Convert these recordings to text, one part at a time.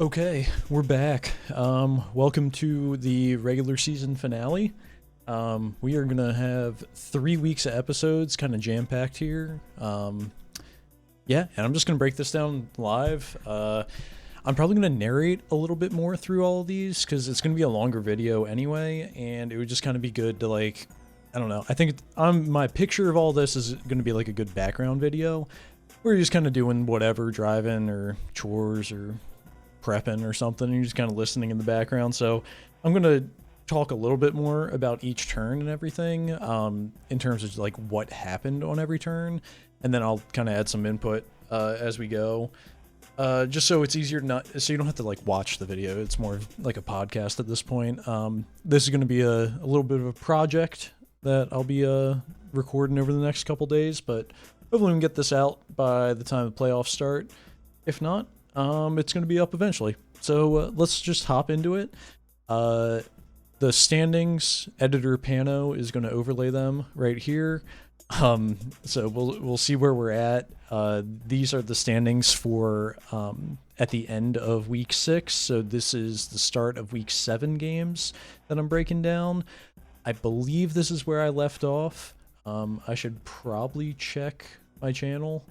Okay, we're back. Welcome to the regular season finale. We are gonna have 3 weeks of episodes, kind of jam-packed here. Yeah, and I'm just gonna break this down live. I'm probably gonna narrate a little bit more through all of these because it's gonna be a longer video anyway, and it would just kind of be good to I don't know. I think my picture of all this is gonna be like a good background video. Where you're just kind of doing whatever, driving or chores or prepping or something, and you're just kind of listening in the background. So I'm going to talk a little bit more about each turn and everything in terms of like what happened on every turn, and then I'll kind of add some input as we go, just so it's easier so you don't have to like watch the video. It's more like a podcast at this point. This is going to be a little bit of a project that I'll be recording over the next couple days, but hopefully we can get this out by the time the playoffs start. If not, it's going to be up eventually. So let's just hop into it. The standings, editor Pano is going to overlay them right here. So we'll see where we're at. These are the standings for at the end of week 6. So this is the start of week 7 games that I'm breaking down. I believe this is where I left off. I should probably check my channel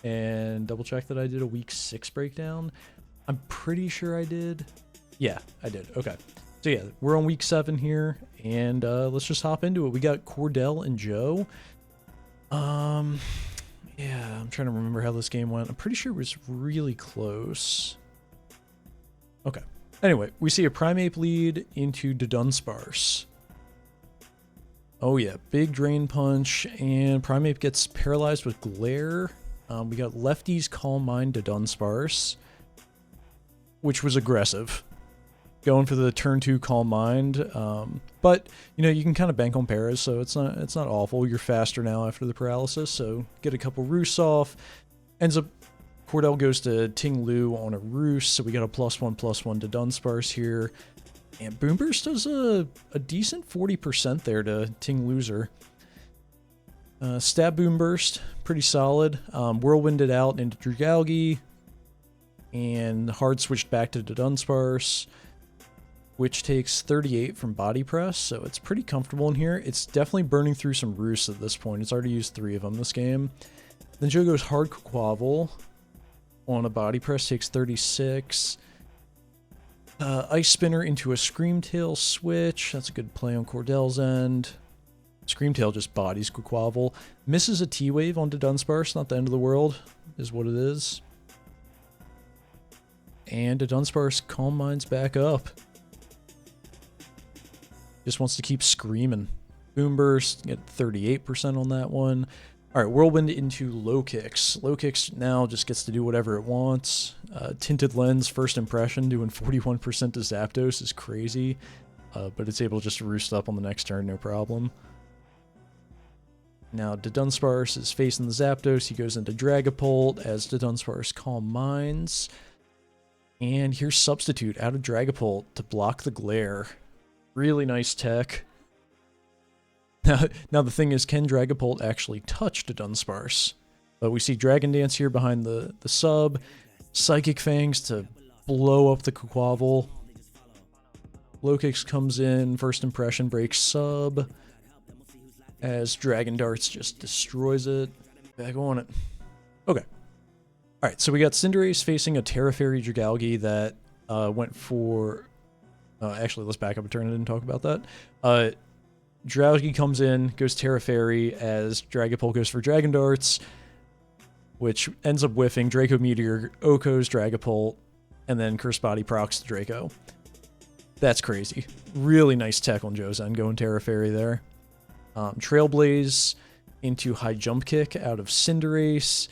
and double check that I did a week 6 breakdown. I'm pretty sure I did. Yeah, I did. Okay. So yeah, we're on week 7 here, and let's just hop into it. We got Cordell and Joe. Yeah, I'm trying to remember how this game went. I'm pretty sure it was really close. Okay. Anyway, we see a Primeape lead into Dunsparce. Oh yeah, big drain punch, and Primeape gets paralyzed with Glare. We got Lefty's Calm Mind to Dunsparce, which was aggressive. Going for the turn 2 Calm Mind, but you know you can kind of bank on paras, so it's not awful. You're faster now after the paralysis, so get a couple roosts off. Ends up Cordell goes to Ting Lu on a roost, so we got a +1/+1 to Dunsparce here, and Boomburst does a decent 40% there to Ting Loser. Stab Boomburst, pretty solid. Whirlwinded out into Dragalge, and hard switched back to Dunsparce, which takes 38 from Body Press, so it's pretty comfortable in here. It's definitely burning through some roosts at this point. It's already used 3 of them this game. Then Joe goes Hard Quavel on a Body Press, takes 36. Ice Spinner into a Screamtail switch. That's a good play on Cordell's end. Screamtail just bodies Quavel. Misses a T-Wave onto Dunsparce, not the end of the world, is what it is. And Dunsparce Calm Mind's back up. Just wants to keep screaming. Boomburst, get 38% on that one. Alright, Whirlwind into Low Kicks. Low Kicks now just gets to do whatever it wants. Tinted Lens, First Impression, doing 41% to Zapdos is crazy. But it's able just to roost up on the next turn, no problem. Now, Dunsparce is facing the Zapdos. He goes into Dragapult as Dunsparce Calm Minds. And here's Substitute out of Dragapult to block the Glare. Really nice tech. Now the thing is, can Dragapult actually touch Dunsparce? But we see Dragon Dance here behind the sub. Psychic Fangs to blow up the Quavel. Low Kicks comes in. First Impression breaks sub, as Dragon Darts just destroys it. Back on it. Okay. Alright, so we got Cinderace facing a Terra Fairy Dragalge that went for... actually, let's back up a turn. I didn't talk about that. Drowsy comes in, goes Terra Fairy, as Dragapult goes for Dragon Darts, which ends up whiffing. Draco Meteor, Oko's Dragapult, and then Curse Body procs to Draco. That's crazy. Really nice tech on Joe's end, going Terra Fairy there. Trailblaze into High Jump Kick out of Cinderace.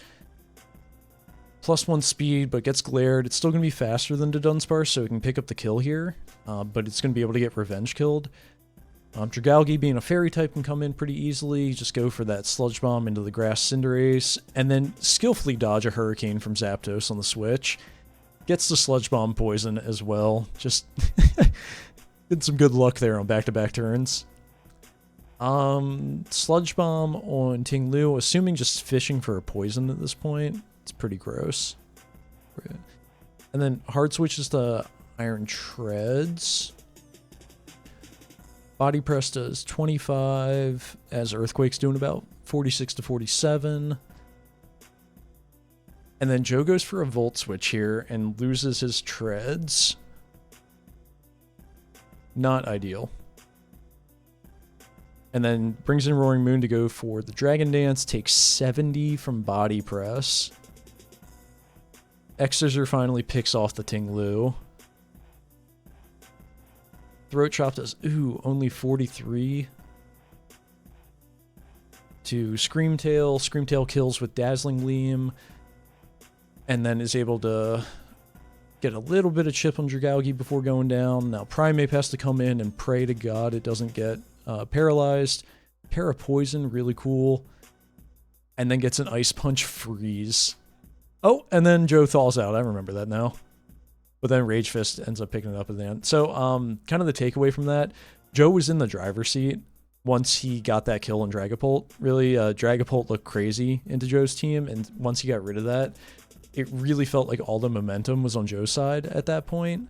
+1 speed, but gets glared. It's still going to be faster than Dunsparce, so it can pick up the kill here, but it's going to be able to get revenge killed. Dragalge, being a fairy type, can come in pretty easily. Just go for that Sludge Bomb into the Grass Cinderace, and then skillfully dodge a Hurricane from Zapdos on the switch. Gets the Sludge Bomb poison as well. Just did some good luck there on back-to-back turns. Sludge Bomb on Ting Lu, assuming just fishing for a poison at this point. It's pretty gross. And then hard switches to Iron Treads. Body press does 25, as Earthquake's doing about 46 to 47. And then Joe goes for a Volt Switch here and loses his Treads. Not ideal. And then brings in Roaring Moon to go for the Dragon Dance, takes 70 from Body Press. X-Scissor finally picks off the Ting Lu. Throat Chop does, only 43. To Screamtail. Screamtail kills with Dazzling Gleam. And then is able to get a little bit of chip on Dragalge before going down. Now Primeape has to come in and pray to God it doesn't get paralyzed. Parapoison, really cool. And then gets an Ice Punch Freeze. Oh, and then Joe thaws out. I remember that now. But then Rage Fist ends up picking it up at the end. So, kind of the takeaway from that, Joe was in the driver's seat once he got that kill on Dragapult. Really, Dragapult looked crazy into Joe's team, and once he got rid of that, it really felt like all the momentum was on Joe's side at that point.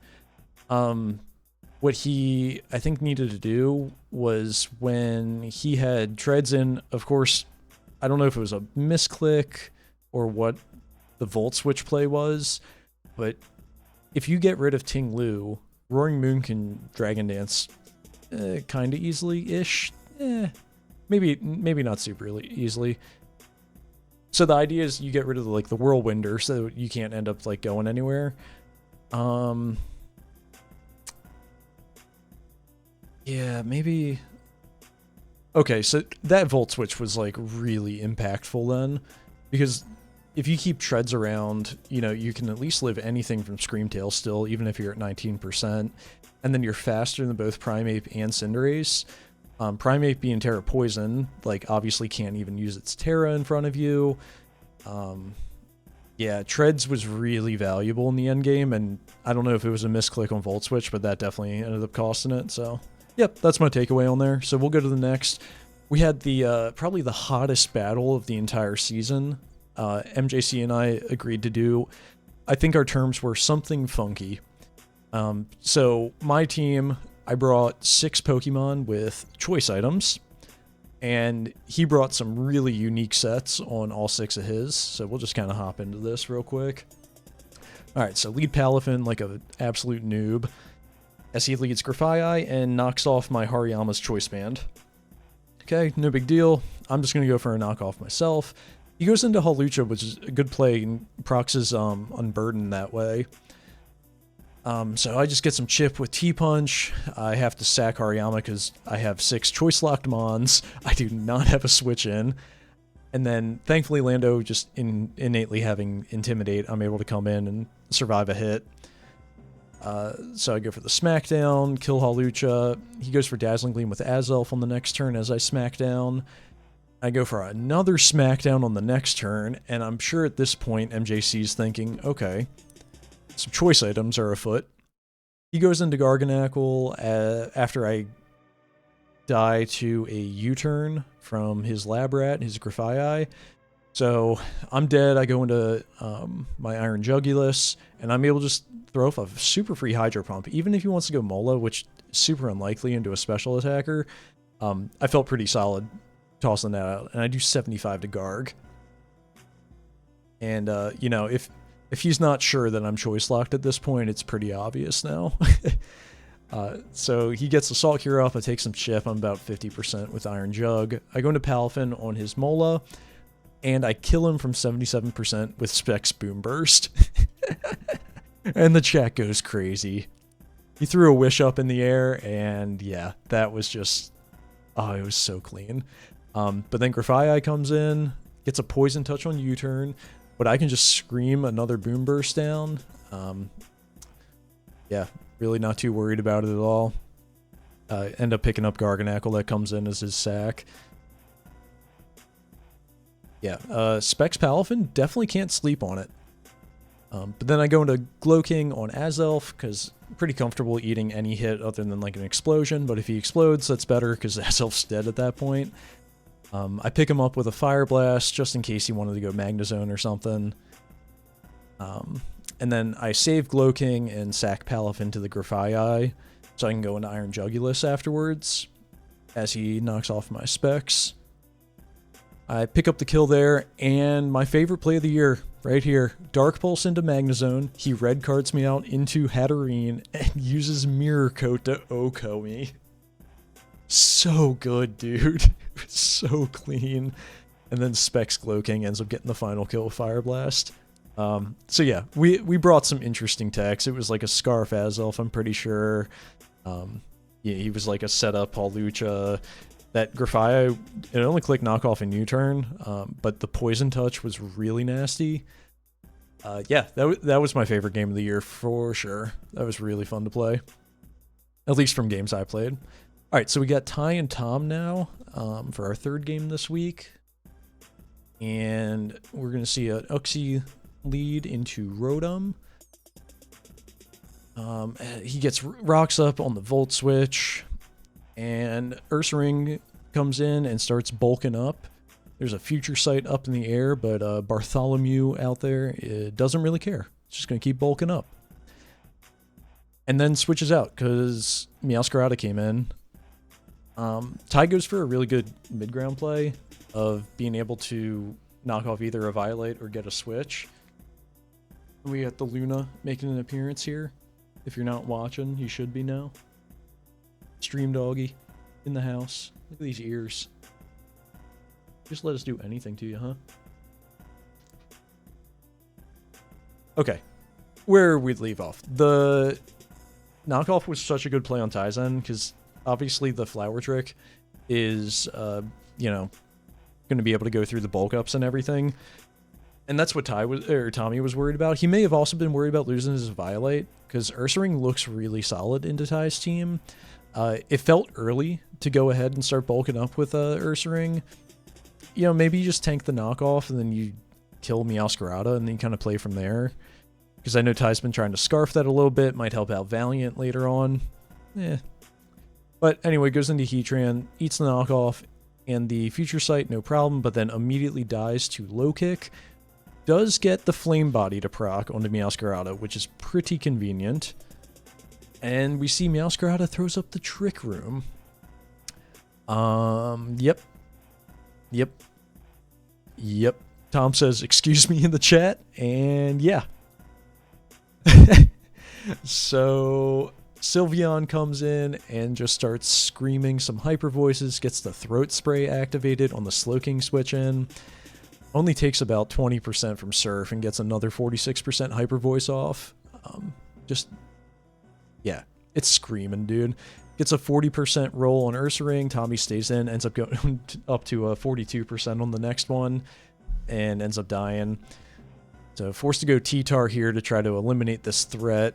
What he, I think, needed to do was when he had Treads in, of course, I don't know if it was a misclick or what the Volt Switch play was, but if you get rid of Ting Lu, Roaring Moon can Dragon Dance kind of easily-ish. Maybe not super easily. So the idea is you get rid of the Whirlwinder so you can't end up going anywhere. Yeah, maybe. Okay, so that Volt Switch was really impactful then, because if you keep Treads around, you can at least live anything from Screamtail still, even if you're at 19%. And then you're faster than both Primeape and Cinderace. Primeape being Terra Poison, obviously can't even use its Terra in front of you. Yeah, Treads was really valuable in the end game, and I don't know if it was a misclick on Volt Switch, but that definitely ended up costing it. So, yep, that's my takeaway on there. So we'll go to the next. We had the probably the hottest battle of the entire season. MJC and I agreed to do, I think our terms were something funky. So my team, I brought 6 Pokemon with choice items, and he brought some really unique sets on all 6 of his, so we'll just kind of hop into this real quick. Alright, so lead Palafin like an absolute noob, as he leads Grafaiai and knocks off my Hariyama's Choice Band. Okay, no big deal. I'm just going to go for a knockoff myself. He goes into Hawlucha, which is a good play, and procs his Unburden that way. So I just get some chip with T-Punch. I have to sack Hariyama because I have 6 choice-locked Mons. I do not have a switch in. And then, thankfully, Lando just innately having Intimidate, I'm able to come in and survive a hit. So I go for the Smackdown, kill Hawlucha. He goes for Dazzling Gleam with Azelf on the next turn as I Smackdown. I go for another Smackdown on the next turn, and I'm sure at this point MJC's thinking, okay, some choice items are afoot. He goes into Garganacl after I die to a U-turn from his Labrat, his Grafaiai. So I'm dead. I go into my Iron Jugulis, and I'm able to just throw off a super free Hydro Pump. Even if he wants to go Mola, which is super unlikely, into a special attacker, I felt pretty solid tossing that out. And I do 75 to Garg. And, if he's not sure that I'm choice locked at this point, it's pretty obvious now. So he gets Assault Cure up, I take some chip, I'm about 50% with Iron Jug. I go into Palafin on his Mola, and I kill him from 77% with Specs Boom Burst. And the chat goes crazy. He threw a Wish up in the air, and yeah, that was just, oh, it was so clean. But then Grafaiai comes in, gets a Poison Touch on U-turn, but I can just scream another Boom Burst down. Yeah, really not too worried about it at all. End up picking up Garganacl that comes in as his sack. Yeah, Specs Palafin, definitely can't sleep on it. But then I go into Glowking on Azelf, because I'm pretty comfortable eating any hit other than an explosion, but if he explodes, that's better, because Azelf's dead at that point. I pick him up with a Fire Blast, just in case he wanted to go Magnezone or something. And then I save Glow King and sack Palaf into the Grafii so I can go into Iron Jugulus afterwards as he knocks off my specs. I pick up the kill there, and my favorite play of the year, right here. Dark Pulse into Magnezone. He red cards me out into Hatterene and uses Mirror Coat to OHKO me. So good, dude. So clean. And then Specs Glow King ends up getting the final kill with Fire Blast. So yeah, we brought some interesting techs. It was like a Scarf Azelf, I'm pretty sure. Yeah, he was like a setup Palucha. That Grafia, it only clicked knockoff in U-turn, but the Poison Touch was really nasty. Yeah, that was my favorite game of the year for sure. That was really fun to play. At least from games I played. Alright, so we got Ty and Tom now for our third game this week. And we're going to see an Uxie lead into Rotom. He gets rocks up on the Volt Switch. And Ursaring comes in and starts bulking up. There's a Future Sight up in the air, but Bartholomew out there doesn't really care. It's just going to keep bulking up. And then switches out because Meowscarada came in. Ty goes for a really good mid-ground play of being able to knock off either a Violate or get a switch. We got the Luna making an appearance here. If you're not watching, you should be now. Stream Doggy in the house. Look at these ears. Just let us do anything to you, huh? Okay. Where we'd leave off. The knockoff was such a good play on Ty's end, because obviously the Flower Trick is, you know, going to be able to go through the bulk ups and everything. And that's what Tommy was worried about. He may have also been worried about losing his Violate, because Ursaring looks really solid into Ty's team. It felt early to go ahead and start bulking up with Ursaring. You know, maybe you just tank the knockoff and then you kill Meowscarada and then you kind of play from there. Because I know Ty's been trying to scarf that a little bit. Might help out Valiant later on. But anyway, goes into Heatran, eats the knockoff, and the Future Sight, no problem, but then immediately dies to Low Kick. Does get the Flame Body to proc onto Meowscarada, which is pretty convenient. And we see Meowscarada throws up the Trick Room. Yep. Tom says, excuse me in the chat, and yeah. So Sylveon comes in and just starts screaming some hyper voices, gets the Throat Spray activated on the Slowking switch in. Only takes about 20% from Surf and gets another 46% hyper voice off. Yeah, it's screaming, dude. Gets a 40% roll on Ursaring. Tommy stays in, ends up going up to a 42% on the next one, and ends up dying. So forced to go T-Tar here to try to eliminate this threat.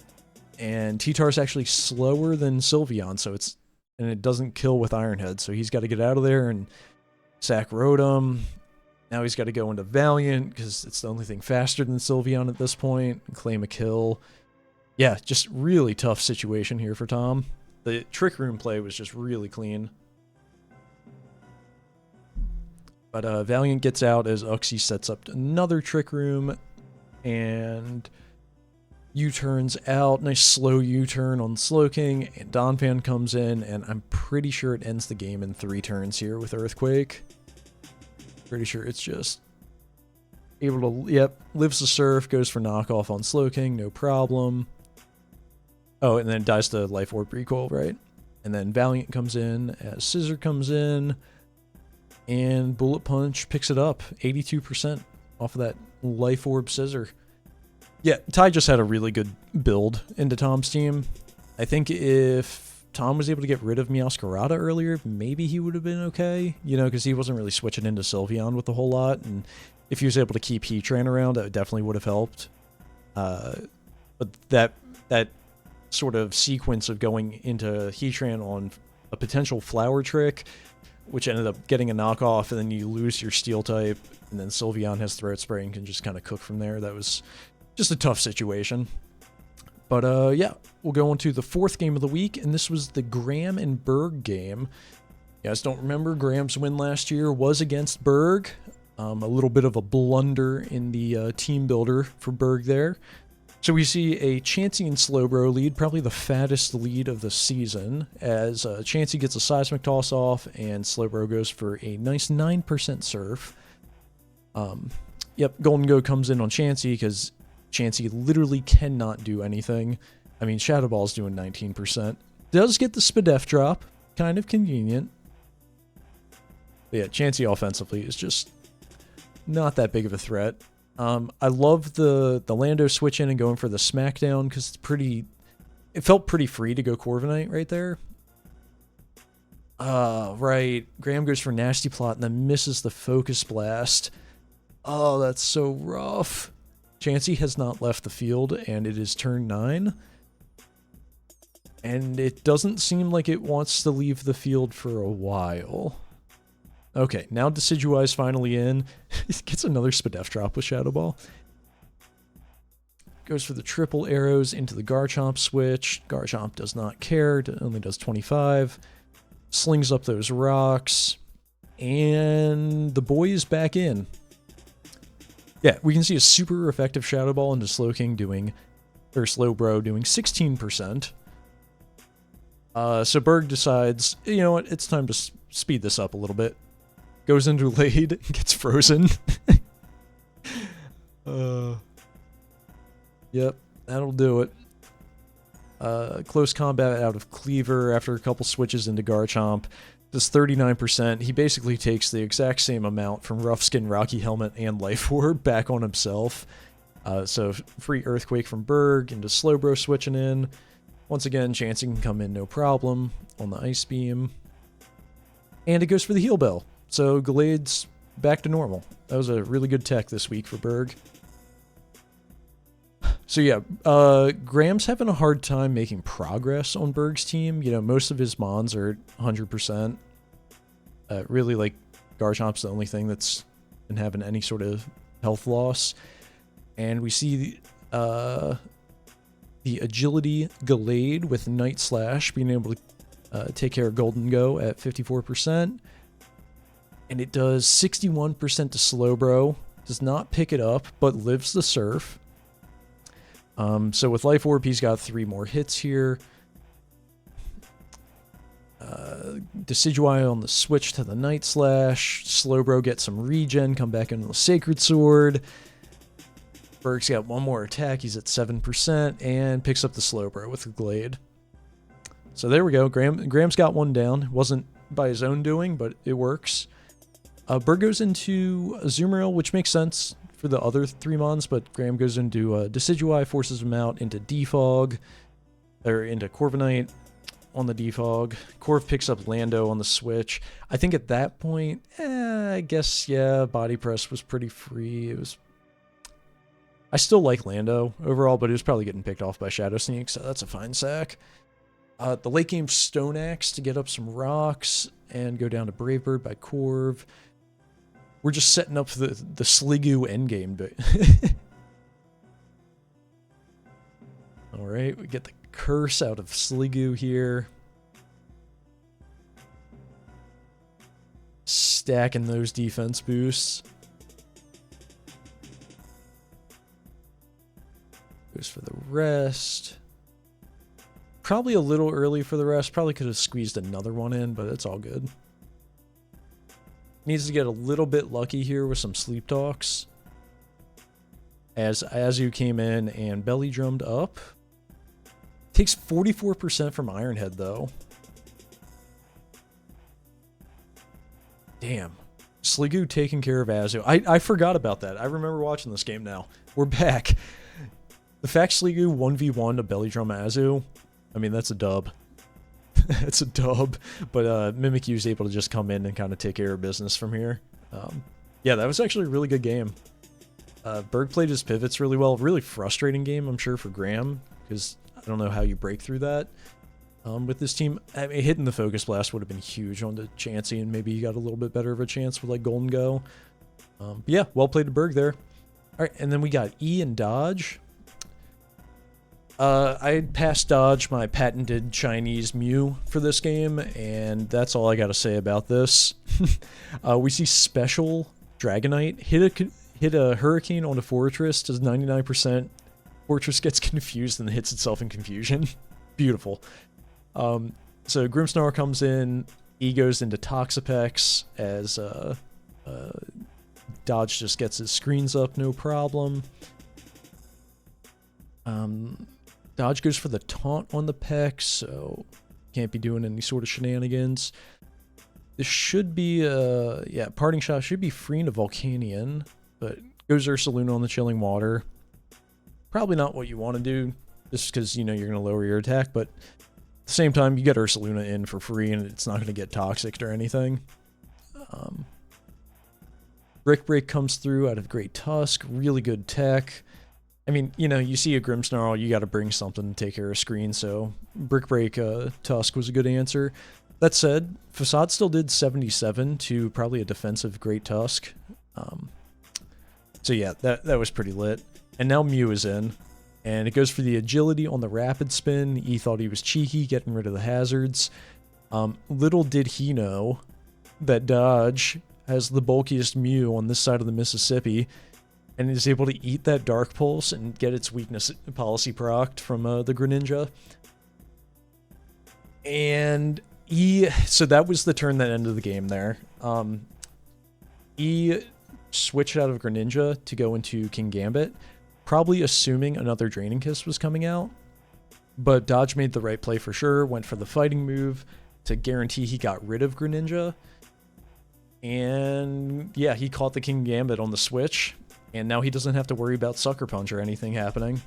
And T-Tar's actually slower than Sylveon, so it doesn't kill with Iron Head, so he's got to get out of there and sack Rotom. Now he's got to go into Valiant, because it's the only thing faster than Sylveon at this point, and claim a kill. Yeah, just really tough situation here for Tom. The Trick Room play was just really clean. But Valiant gets out as Uxie sets up another Trick Room, and U-turns out. Nice slow U-turn on Slowking, and Donphan comes in, and I'm pretty sure it ends the game in 3 turns here with Earthquake. Pretty sure it's just able to, yep, lives the Surf, goes for knockoff on Slowking, no problem. Oh, and then dies to Life Orb Recoil, right? And then Valiant comes in as Scissor comes in, and Bullet Punch picks it up, 82% off of that Life Orb Scissor. Yeah, Ty just had a really good build into Tom's team. I think if Tom was able to get rid of Meowscarada earlier, maybe he would have been okay, you know, because he wasn't really switching into Sylveon with a whole lot, and if he was able to keep Heatran around, that definitely would have helped. But that sort of sequence of going into Heatran on a potential Flower Trick, which ended up getting a knockoff, and then you lose your Steel type, and then Sylveon has Throat Spray and can just kind of cook from there. That was just a tough situation. But yeah, we'll go on to the 4th game of the week, and this was the Graham and Berg game. You guys don't remember, Graham's win last year was against Berg. A little bit of a blunder in the team builder for Berg there. So we see a Chansey and Slowbro lead, probably the fattest lead of the season, as Chansey gets a seismic toss off and Slowbro goes for a nice 9% surf. Yep, Golden Go comes in on Chansey because Chansey literally cannot do anything. I mean, Shadow Ball's doing 19%. Does get the Spadef drop, kind of convenient. But yeah, Chansey offensively is just not that big of a threat. I love the Lando switch in and going for the smackdown because it felt pretty free to go Corviknight right there. Right. Graham goes for Nasty Plot and then misses the Focus Blast. Oh, that's so rough. Chansey has not left the field and it is turn 9. And it doesn't seem like it wants to leave the field for a while. Okay, now Decidueye's finally in. It gets another Spadef drop with Shadow Ball. Goes for the triple arrows into the Garchomp switch. Garchomp does not care, it only does 25. Slings up those rocks. And the boy is back in. Yeah, we can see a super effective Shadow Ball into Slowbro doing 16%. So Berg decides, you know what, it's time to speed this up a little bit. Goes into Lade, gets frozen. Yep, that'll do it. Close combat out of Cleaver after a couple switches into Garchomp. Does 39%. He basically takes the exact same amount from Rough Skin, Rocky Helmet, and Life Orb back on himself. So free Earthquake from Berg into Slowbro switching in. Once again, Chansey can come in no problem on the Ice Beam. And it goes for the Heal Bell. So Glade's back to normal. That was a really good tech this week for Berg. So yeah, Graham's having a hard time making progress on Berg's team. You know, most of his mons are at 100%. Really, like, Garchomp's the only thing that's been having any sort of health loss. And we see the Agility Glade with Night Slash being able to take care of Golden Go at 54%. And it does 61% to Slowbro. Does not pick it up, but lives the surf. So with Life Orb, he's got 3 more hits here. Decidueye on the switch to the Night Slash. Slowbro gets some regen, come back into the Sacred Sword. Berg's got 1 more attack, he's at 7%, and picks up the Slowbro with the Glade. So there we go, Graham's got 1 down. It wasn't by his own doing, but it works. Berg goes into Azumarill, which makes sense for the other 3 mons, but Graham goes into Decidueye, forces him out into Defog, or into Corviknight on the Defog. Corv picks up Lando on the switch. I think at that point, I guess, yeah, Body Press was pretty free. I still like Lando overall, but it was probably getting picked off by Shadow Sneak, so that's a fine sack. The late game Stone Axe to get up some rocks and go down to Brave Bird by Corv. We're just setting up the Sliggoo endgame bit. Alright, we get the curse out of Sliggoo here. Stacking those defense boosts. Goes for the rest. Probably a little early for the rest. Probably could have squeezed another one in, but it's all good. Needs to get a little bit lucky here with some Sleep Talks. As Azu came in and belly drummed up. Takes 44% from Iron Head, though. Damn. Sliggoo taking care of Azu. I forgot about that. I remember watching this game now. We're back. The fact Sliggoo 1v1 to belly drum Azu, I mean, that's a dub. It's a dub, but Mimikyu is able to just come in and kind of take care of business from here. Yeah, that was actually a really good game. Berg played his pivots really well. Really frustrating game, I'm sure, for Graham, because I don't know how you break through that with this team. I mean, hitting the Focus Blast would have been huge on the Chansey, and maybe you got a little bit better of a chance with, like, Golden Go. But yeah, well played to Berg there. All right, and then we got E and Dodge. I passed Dodge my patented Chinese Mew for this game, and that's all I gotta say about this. We see Special Dragonite hit a Hurricane on a Fortress, does 99%, Fortress gets confused and hits itself in confusion. Beautiful. So Grimmsnarl comes in, he goes into Toxapex as Dodge just gets his screens up, no problem. Dodge goes for the taunt on the Pex, so can't be doing any sort of shenanigans. This should be, yeah, Parting Shot should be freeing a Volcanion, but goes Ursaluna on the Chilling Water. Probably not what you want to do, just because, you know, you're going to lower your attack, but at the same time, you get Ursaluna in for free, and it's not going to get toxic or anything. Brick Break comes through out of Great Tusk, really good tech. I mean, you know, you see a Grimmsnarl, you got to bring something to take care of screen, so Brick Break Tusk was a good answer. That said, Facade still did 77 to probably a defensive Great Tusk. So yeah, that was pretty lit. And now Mew is in, and it goes for the agility on the rapid spin. He thought he was cheeky, getting rid of the hazards. Little did he know that Dodge has the bulkiest Mew on this side of the Mississippi, and is able to eat that Dark Pulse and get its weakness policy procced from the Greninja. And so that was the turn that ended the game there. He switched out of Greninja to go into King Gambit, probably assuming another Draining Kiss was coming out. But Dodge made the right play for sure, went for the fighting move to guarantee he got rid of Greninja. And yeah, he caught the King Gambit on the switch, and now he doesn't have to worry about Sucker Punch or anything happening.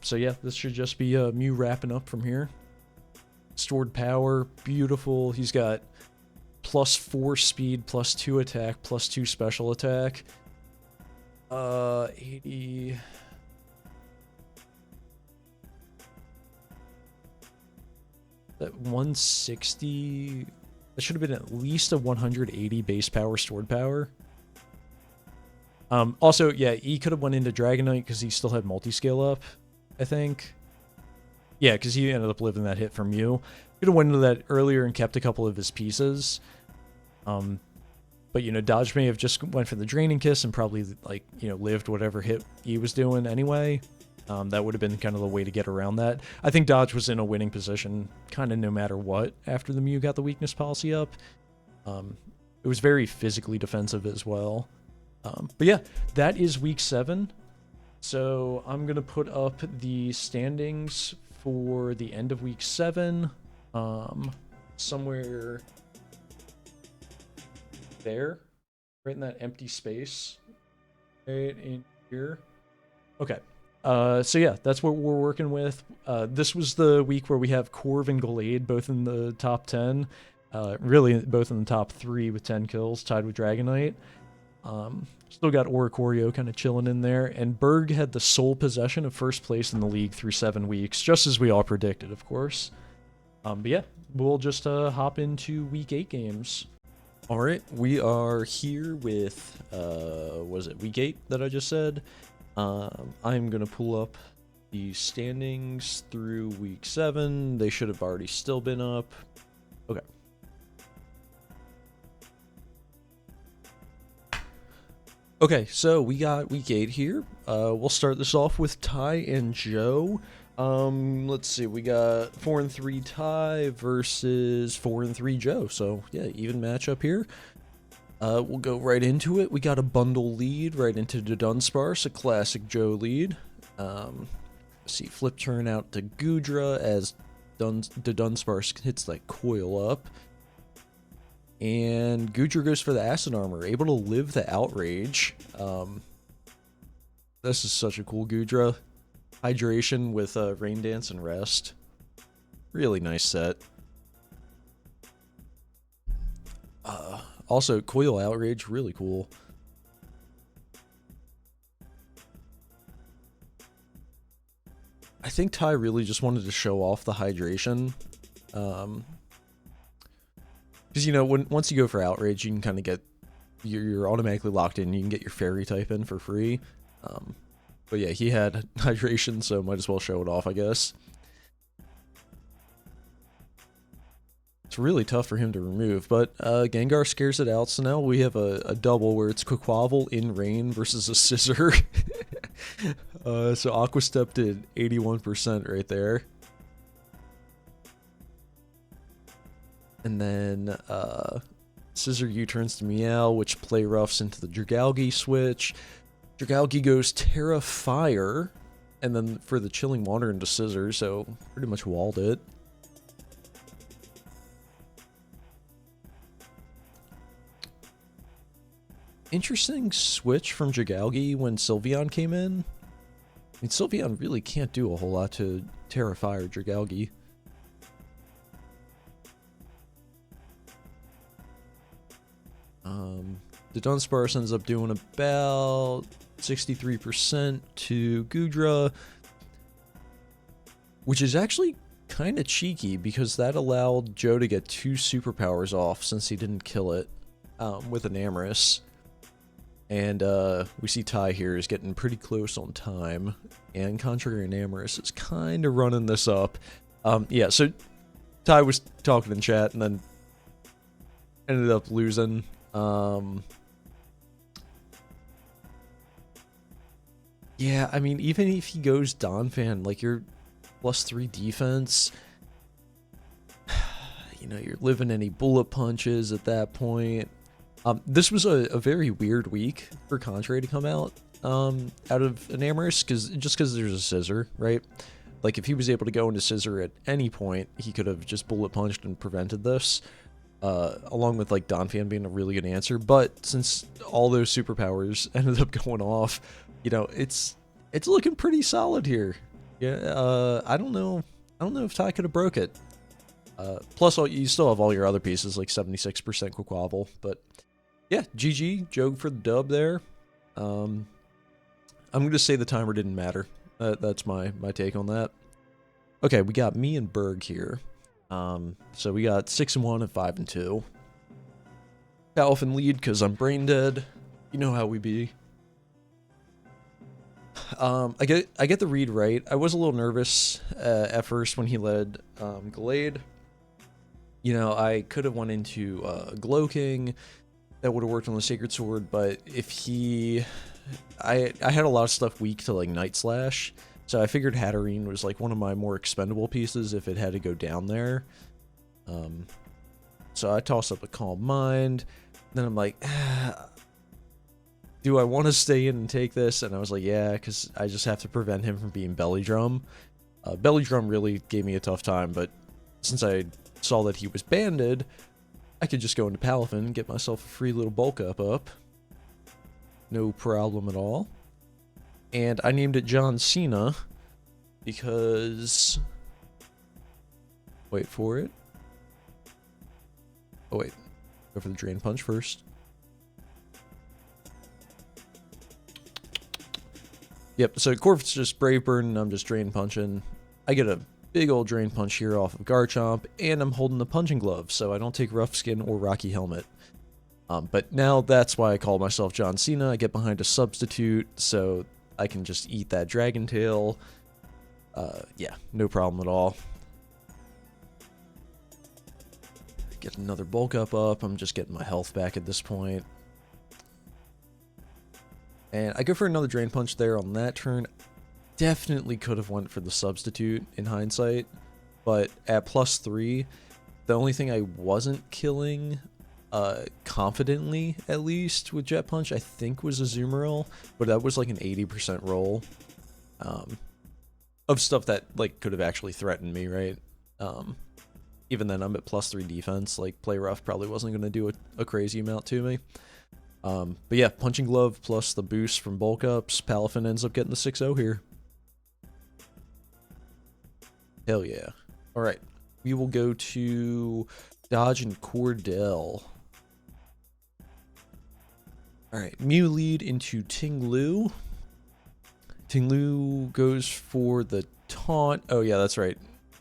So yeah, this should just be Mew wrapping up from here. Stored power, beautiful. He's got +4 speed, +2 attack, +2 special attack. 80... That 160... That should have been at least a 180 base power stored power. Also, yeah, he could have went into Dragonite because he still had multi-scale up, I think. Yeah, because he ended up living that hit from Mew. Could have went into that earlier and kept a couple of his pieces. But, you know, Dodge may have just went for the Draining Kiss and probably, like, you know, lived whatever hit he was doing anyway. That would have been kind of the way to get around that. I think Dodge was in a winning position kind of no matter what after the Mew got the weakness policy up. It was very physically defensive as well. But yeah, that is week 7. So I'm going to put up the standings for the end of week 7. Somewhere there, right in that empty space, right in here. Okay. So yeah, that's what we're working with. This was the week where we have Corv and Gallade both in the top 10. Really both in the top 3 with 10 kills, tied with Dragonite. Still got Oricorio kind of chilling in there. And Berg had the sole possession of first place in the league through 7 weeks, just as we all predicted, of course. But yeah, we'll just hop into week 8 games. All right, we are here with, was it week 8 that I just said? I'm going to pull up the standings through week 7. They should have already still been up. Okay. Okay, so we got week 8 here. We'll start this off with Ty and Joe. Let's see, we got 4-3 Ty versus 4-3 Joe. So yeah, even matchup here. We'll go right into it. We got a bundle lead right into the Dunsparce, a classic Joe lead. Let's see, flip turn out to Goodra as the Dunsparce hits that coil up. And Goodra goes for the Acid Armor, able to live the Outrage. This is such a cool Goodra. Hydration with Rain Dance and Rest. Really nice set. Also, Coil Outrage, really cool. I think Ty really just wanted to show off the hydration. Because, you know, once you go for Outrage, you can kind of get... You're automatically locked in. You can get your Fairy type in for free. But yeah, he had hydration, so might as well show it off, I guess. It's really tough for him to remove, but Gengar scares it out, so now we have a double where it's Quaquaval in Rain versus a Scissor. So Aqua Step did 81% right there. And then Scissor U-turns to Meow, which play roughs into the Dragalge switch. Dragalge goes Terra Fire, and then for the Chilling Water into Scissor, so pretty much walled it. Interesting switch from Dragalge when Sylveon came in. I mean, Sylveon really can't do a whole lot to Terra Fire Dragalge. The Dunsparce ends up doing about 63% to Goodra, which is actually kind of cheeky because that allowed Joe to get 2 superpowers off since he didn't kill it with an Amorous. And we see Ty here is getting pretty close on time, and Contrary and Amorous is kind of running this up. Yeah, so Ty was talking in chat and then ended up losing. Yeah, I mean, even if he goes Donphan, like, you're +3 defense. You know, you're living any bullet punches at that point. This was a very weird week for Contrary to come out of an Amorous, just because there's a Scissor, right? Like, if he was able to go into Scissor at any point, he could have just bullet punched and prevented this. Along with, like, Donphan being a really good answer. But since all those superpowers ended up going off, you know, it's looking pretty solid here. Yeah, I don't know if Ty could have broke it. Plus, you still have all your other pieces, like 76% Quaquaval. But yeah, GG, Joe for the dub there. I'm gonna say the timer didn't matter. That's my take on that. Okay, we got me and Berg here. So we got 6-1 and 5-2. Alphin lead because I'm brain dead. You know how we be. I get the read right. I was a little nervous at first when he led Glade. You know, I could have went into Glow King. That would have worked on the Sacred Sword, but if he... I had a lot of stuff weak to, like, Night Slash, so I figured Hatterene was, like, one of my more expendable pieces if it had to go down there. So I tossed up a Calm Mind. Then I'm like, do I want to stay in and take this? And I was like, yeah, because I just have to prevent him from being Belly Drum. Belly Drum really gave me a tough time, but since I saw that he was banded, I could just go into Palafin and get myself a free little bulk up. No problem at all. And I named it John Cena because... Wait for it. Oh wait, go for the Drain Punch first. Yep, so Corv's just Brave Burn and I'm just Drain Punching. I get a big old Drain Punch here off of Garchomp, and I'm holding the Punching Glove, so I don't take Rough Skin or Rocky Helmet. But now that's why I call myself John Cena. I get behind a substitute, so I can just eat that Dragon Tail. Yeah, no problem at all. Get another bulk up. I'm just getting my health back at this point. And I go for another Drain Punch there on that turn. Definitely could have went for the substitute in hindsight, but at +3, the only thing I wasn't killing confidently, at least, with Jet Punch, I think was a Azumarill, but that was like an 80% roll of stuff that, like, could have actually threatened me, right? Even then, I'm at +3 defense. Like, Play Rough probably wasn't going to do a crazy amount to me. But yeah, Punching Glove plus the boost from bulk ups, Palafin ends up getting the 6-0 here. Hell yeah. Alright, we will go to Dodge and Cordell. Alright, Mew lead into Ting-Lu. Ting-Lu goes for the taunt. Oh yeah, that's right.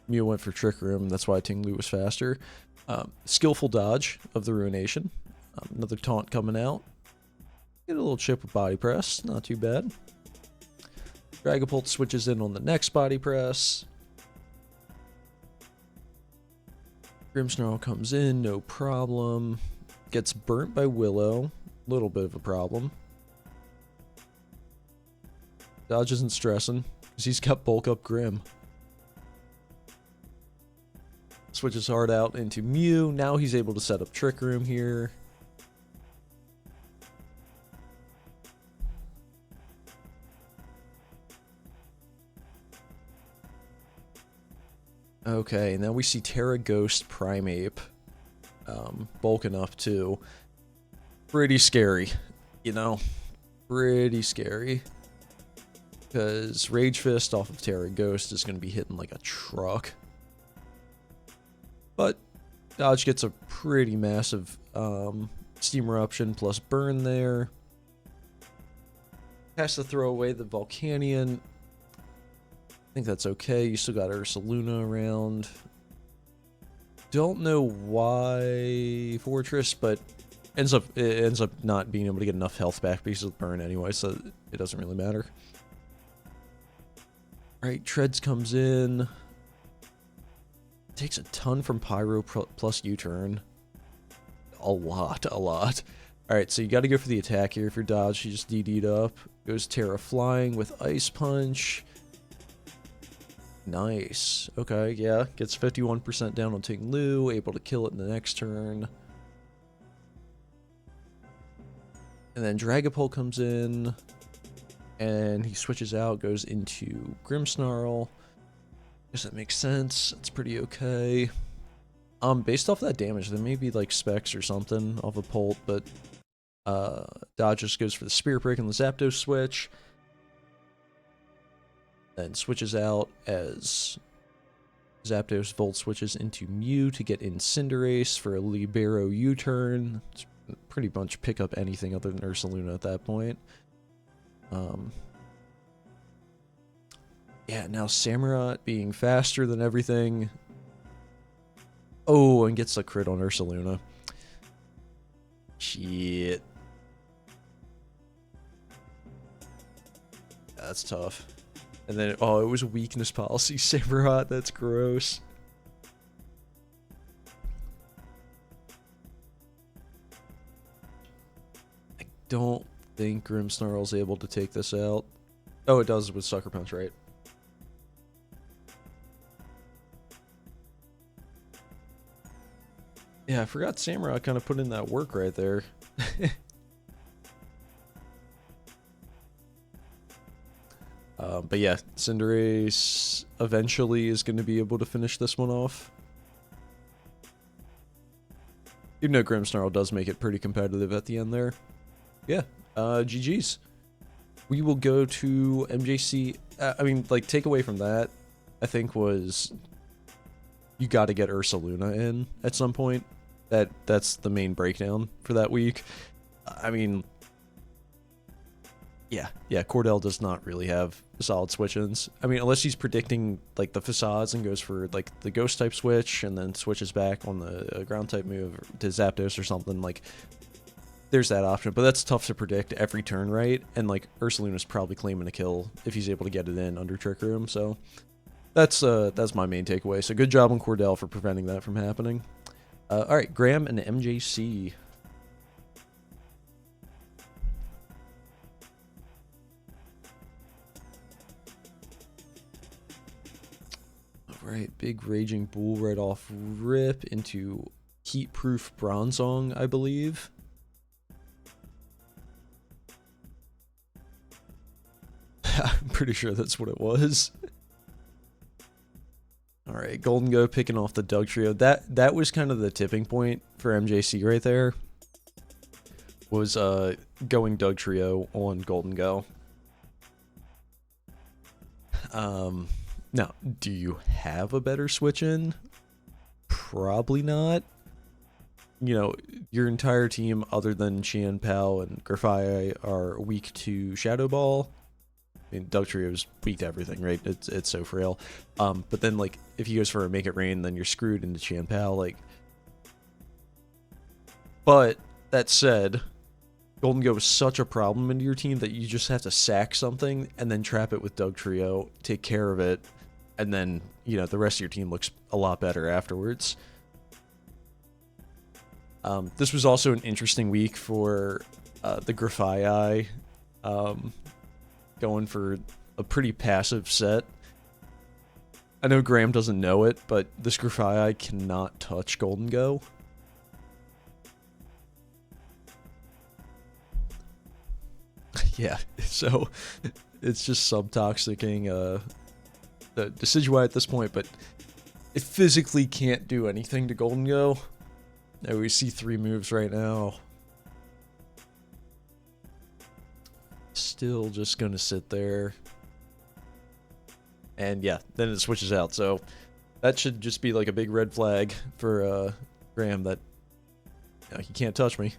Mew went for Trick Room, that's why Ting-Lu was faster. Skillful dodge of the Ruination. Another taunt coming out. Get a little chip with Body Press, not too bad. Dragapult switches in on the next Body Press. Grimmsnarl comes in, no problem. Gets burnt by Willow, little bit of a problem. Dodge isn't stressing, because he's got bulk up Grim. Switches hard out into Mew. Now he's able to set up Trick Room here. Okay, now we see Terra Ghost Primeape bulking up too. Pretty scary, you know? Pretty scary. Because Rage Fist off of Terra Ghost is going to be hitting like a truck. But Dodge gets a pretty massive Steam Eruption plus Burn there. Has to throw away the Volcanion. I think that's okay. You still got Ursaluna around. Don't know why Fortress, but it ends up not being able to get enough health back because of Burn anyway, so it doesn't really matter. Alright, Treads comes in. Takes a ton from Pyro plus U-turn. A lot. Alright, so you got to go for the attack here. If you're Dodge, you just DD'd up. Goes Terra Flying with Ice Punch. Nice. Okay, yeah. Gets 51% down on Ting Lu. Able to kill it in the next turn. And then Dragapult comes in. And he switches out. Goes into Grimmsnarl. Guess that makes sense. It's pretty okay. Based off that damage, there may be like specs or something off a Pult, but Dodge just goes for the Spirit Break and the Zapdos switch. Then switches out as Zapdos Volt switches into Mew to get Cinderace for a Libero U-turn. It's pretty much pick up anything other than Ursaluna at that point. Yeah, now Samurott being faster than everything. Oh, and gets a crit on Ursaluna. Shit. That's tough. And then, oh, it was a weakness policy. Samurott, that's gross. I don't think Grimmsnarl's able to take this out. Oh, it does with Sucker Punch, right? Yeah, I forgot Samurott kind of put in that work right there. But yeah, Cinderace eventually is going to be able to finish this one off. Even though Grimmsnarl does make it pretty competitive at the end there. Yeah, GG's. We will go to MJC. I mean, like, take away from that, I think was you got to get Ursaluna in at some point. That's the main breakdown for that week. I mean, yeah, Cordell does not really have solid switch-ins. I mean, unless he's predicting, like, the facades and goes for, like, the Ghost-type switch and then switches back on the Ground-type move to Zapdos or something, like, there's that option. But that's tough to predict every turn, right? And, like, Ursaluna's probably claiming a kill if he's able to get it in under Trick Room, so that's my main takeaway. So good job on Cordell for preventing that from happening. Alright, Graham and MJC. Alright, big Raging Bull right off rip into Heat-Proof Bronzong, I believe. I'm pretty sure that's what it was. Alright, Golden Go picking off the Dugtrio. That was kind of the tipping point for MJC right there. Was going Dugtrio on Golden Go. Now, do you have a better switch in? Probably not. You know, your entire team other than Qian Pao and Grafai are weak to Shadow Ball. I mean, Dugtrio's weak to everything, right? It's so frail. But then, like, if he goes for a Make It Rain, then you're screwed into Qian Pao, like. But, that said, Golden Go is such a problem into your team that you just have to sack something and then trap it with Dugtrio, take care of it, and then, you know, the rest of your team looks a lot better afterwards. This was also an interesting week for the Grafai going going for a pretty passive set. I know Graham doesn't know it, but this Grafii cannot touch Golden Go. Yeah, so it's just subtoxicing the Decidueye at this point, but it physically can't do anything to Golden Go. Now we see 3 moves right now. Still just gonna sit there. And yeah, then it switches out. So that should just be like a big red flag for Graham that he can't touch me.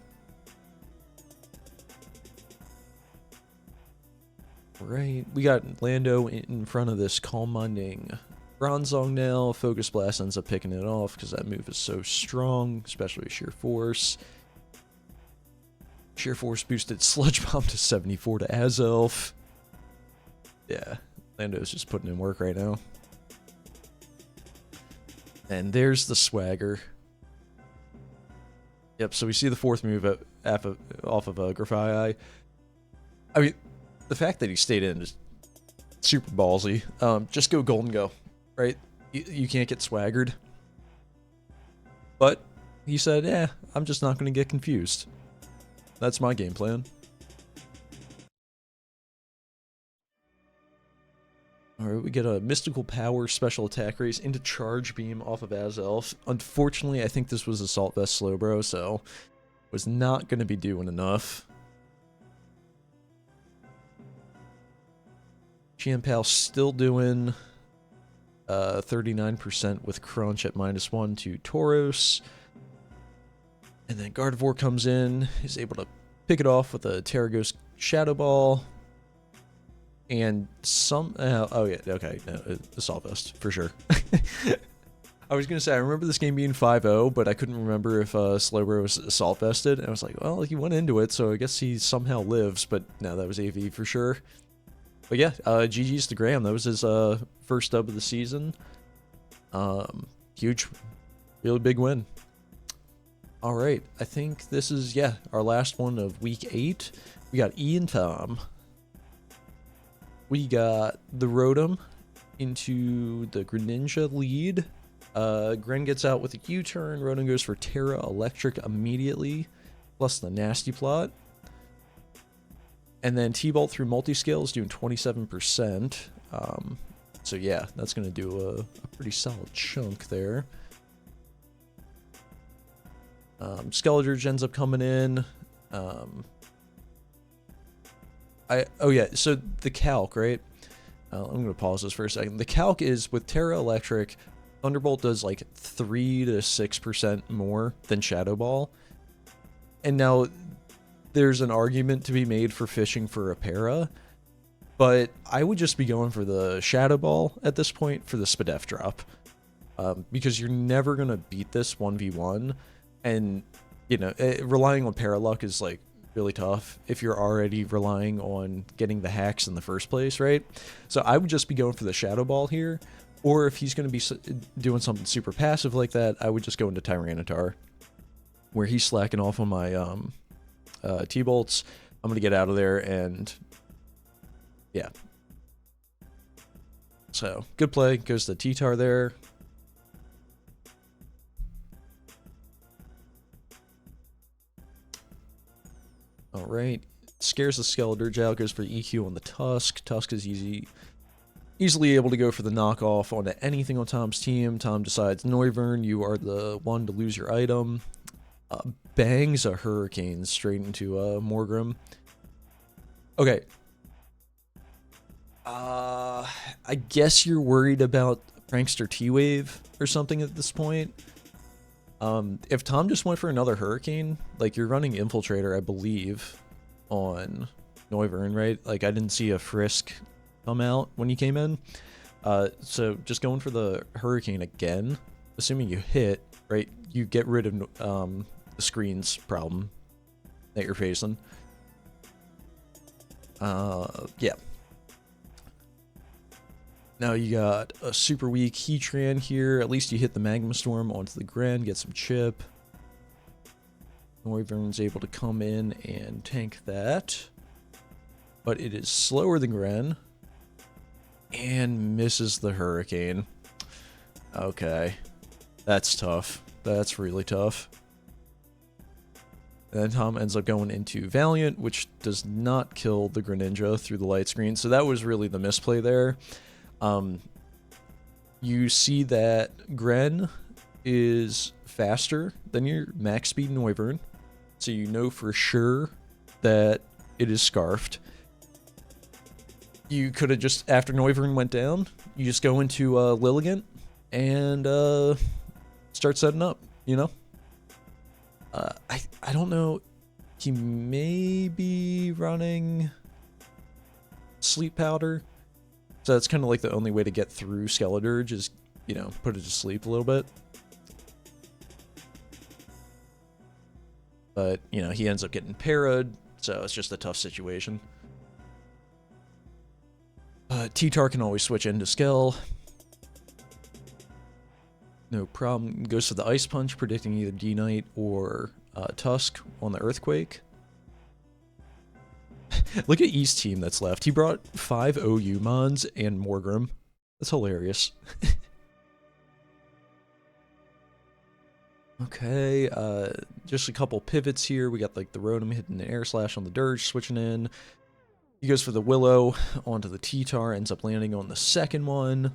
Right, we got Lando in front of this Calm Minding Bronzong now. Focus Blast ends up picking it off because that move is so strong, especially with Sheer Force. Sheer Force boosted Sludge Bomb to 74 to Azelf. Yeah, Lando's just putting in work right now. And there's the swagger. Yep, so we see the 4th move off of Grafii. I mean, the fact that he stayed in is super ballsy. Just go Golden Go, right? You can't get swaggered. But he said, yeah, I'm just not going to get confused. That's my game plan. Alright, we get a Mystical Power special attack raise into Charge Beam off of Azelf. Unfortunately, I think this was Assault Vest Slowbro, so was not going to be doing enough. Chiampao still doing 39% with Crunch at -1 to Tauros. And then Gardevoir comes in, is able to pick it off with a Terraghost Shadow Ball. And some... oh yeah, okay, no, Assault Vest, for sure. I was going to say, I remember this game being 5-0, but I couldn't remember if Slowbro was Assault Vested. And I was like, well, he went into it, so I guess he somehow lives. But no, that was AV for sure. But yeah, GG's to Graham. That was his first dub of the season. Huge, really big win. All right, I think this is, yeah, our last one of week 8. We got E and Tom. We got the Rotom into the Greninja lead. Gren gets out with a U-turn. Rotom goes for Terra Electric immediately, plus the Nasty Plot. And then T-Bolt through Multiscale is doing 27%. So yeah, that's going to do a pretty solid chunk there. Skeledirge ends up coming in. Oh yeah, so the calc, right? I'm going to pause this for a second. The calc is with Terra Electric, Thunderbolt does like 3 to 6% more than Shadow Ball. And now there's an argument to be made for fishing for a para, but I would just be going for the Shadow Ball at this point for the Spadef drop. Because you're never going to beat this 1v1, and, you know, relying on para luck is, like, really tough if you're already relying on getting the hacks in the first place, right? So I would just be going for the Shadow Ball here, or if he's going to be doing something super passive like that, I would just go into Tyranitar, where he's slacking off on my T-Bolts. I'm going to get out of there, and yeah. So, good play. Goes to T-Tar there. Alright. Scares the Skeledirge out. Goes for EQ on the Tusk. Tusk is easily able to go for the knockoff onto anything on Tom's team. Tom decides, Noivern, you are the one to lose your item. Bangs a Hurricane straight into Morgrim. Okay. I guess you're worried about Prankster T-Wave or something at this point. If Tom just went for another Hurricane, like, you're running Infiltrator, I believe, on Noivern, right? Like, I didn't see a Frisk come out when you came in. So just going for the Hurricane again, assuming you hit, right, you get rid of the screens problem that you're facing. Yeah. Now you got a super weak Heatran here. At least you hit the Magma Storm onto the Gren, get some chip. Noivern's able to come in and tank that. but it is slower than Gren. And misses the Hurricane. Okay. That's tough. That's really tough. And then Tom ends up going into Valiant, which does not kill the Greninja through the light screen. So that was really the misplay there. You see that Gren is faster than your max speed Noivern. So you know for sure that it is Scarfed. You could have just, after Noivern went down, you just go into Lilligant and start setting up, you know? I don't know. He may be running Sleep Powder. So that's kind of like the only way to get through Skeledirge is, you know, put it to sleep a little bit. But, you know, he ends up getting parried, so it's just a tough situation. T-Tar can always switch into Skell. No problem. Goes for the Ice Punch, predicting either D-Knight or Tusk on the Earthquake. Look at East team that's left. He brought 5 OU Mons and Morgrim. That's hilarious. Okay, just a couple pivots here. We got like the Rotom hitting the Air Slash on the Dirge, switching in. He goes for the Willow onto the T-Tar, ends up landing on the second one.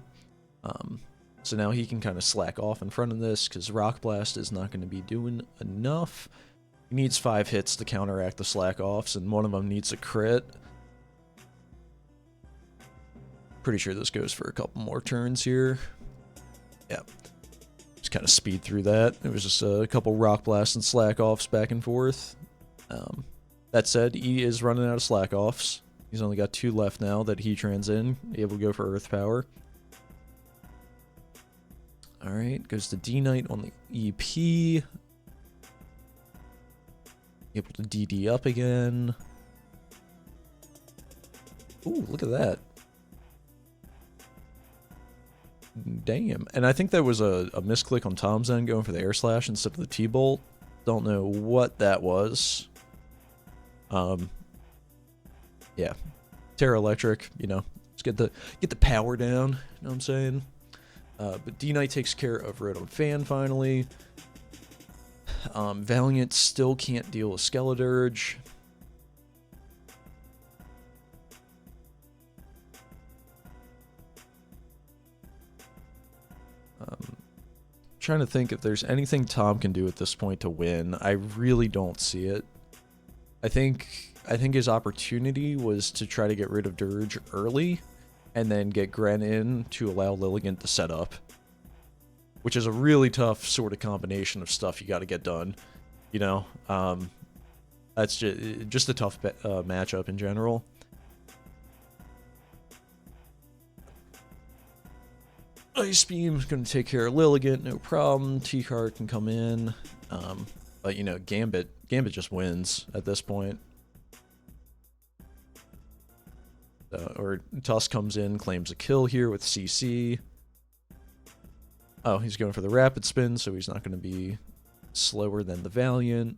So now he can kind of slack off in front of this because Rock Blast is not going to be doing enough. He needs 5 hits to counteract the slack offs, and one of them needs a crit. Pretty sure this goes for a couple more turns here. Yeah. Just kind of speed through that. It was just a couple Rock Blasts and slack offs back and forth. That said, he is running out of slack offs. He's only got 2 left now that he trans in, able to go for Earth Power. Alright, goes to D-Knight on the EP. Able to DD up again. Ooh, look at that. Damn. And I think that was a misclick on Tom's end going for the Air Slash instead of the T-Bolt. Don't know what that was. Yeah. Terra Electric, you know, let's get the power down, you know what I'm saying? But D-Knight takes care of Rotom Fan finally. Valiant still can't deal with Skeledirge. Trying to think if there's anything Tom can do at this point to win. I really don't see it. I think his opportunity was to try to get rid of Dirge early and then get Gren in to allow Lilligant to set up, which is a really tough sort of combination of stuff you got to get done, you know? That's just a tough matchup in general. Ice Beam's going to take care of Lilligant, no problem. T-Card can come in. But, you know, Gambit just wins at this point. Or Tusk comes in, claims a kill here with CC. Oh, he's going for the Rapid Spin, so he's not going to be slower than the Valiant.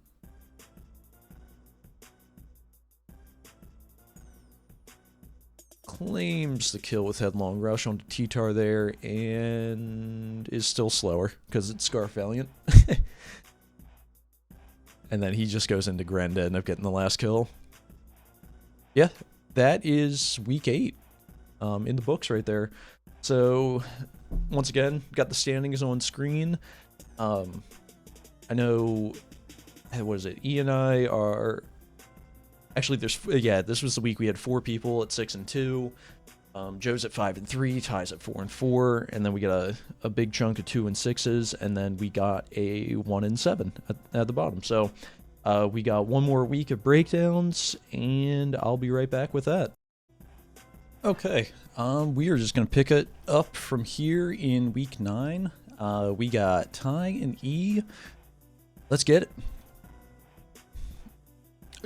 Claims the kill with Headlong Rush onto T-Tar there, and is still slower, because it's Scarf Valiant. And then he just goes into Gren to end up getting the last kill. Yeah, that is week 8 in the books right there. So, once again, got the standings on screen. I know, what is it, E and I are... Actually, this was the week we had 4 people at 6 and 2. Joe's at 5 and 3, Ty's at 4 and 4, and then we got a big chunk of 2 and 6s, and then we got a 1 and 7 at the bottom. So we got one more week of breakdowns, and I'll be right back with that. Okay, we are just gonna pick it up from here in week 9. We got Ty and E. Let's get it.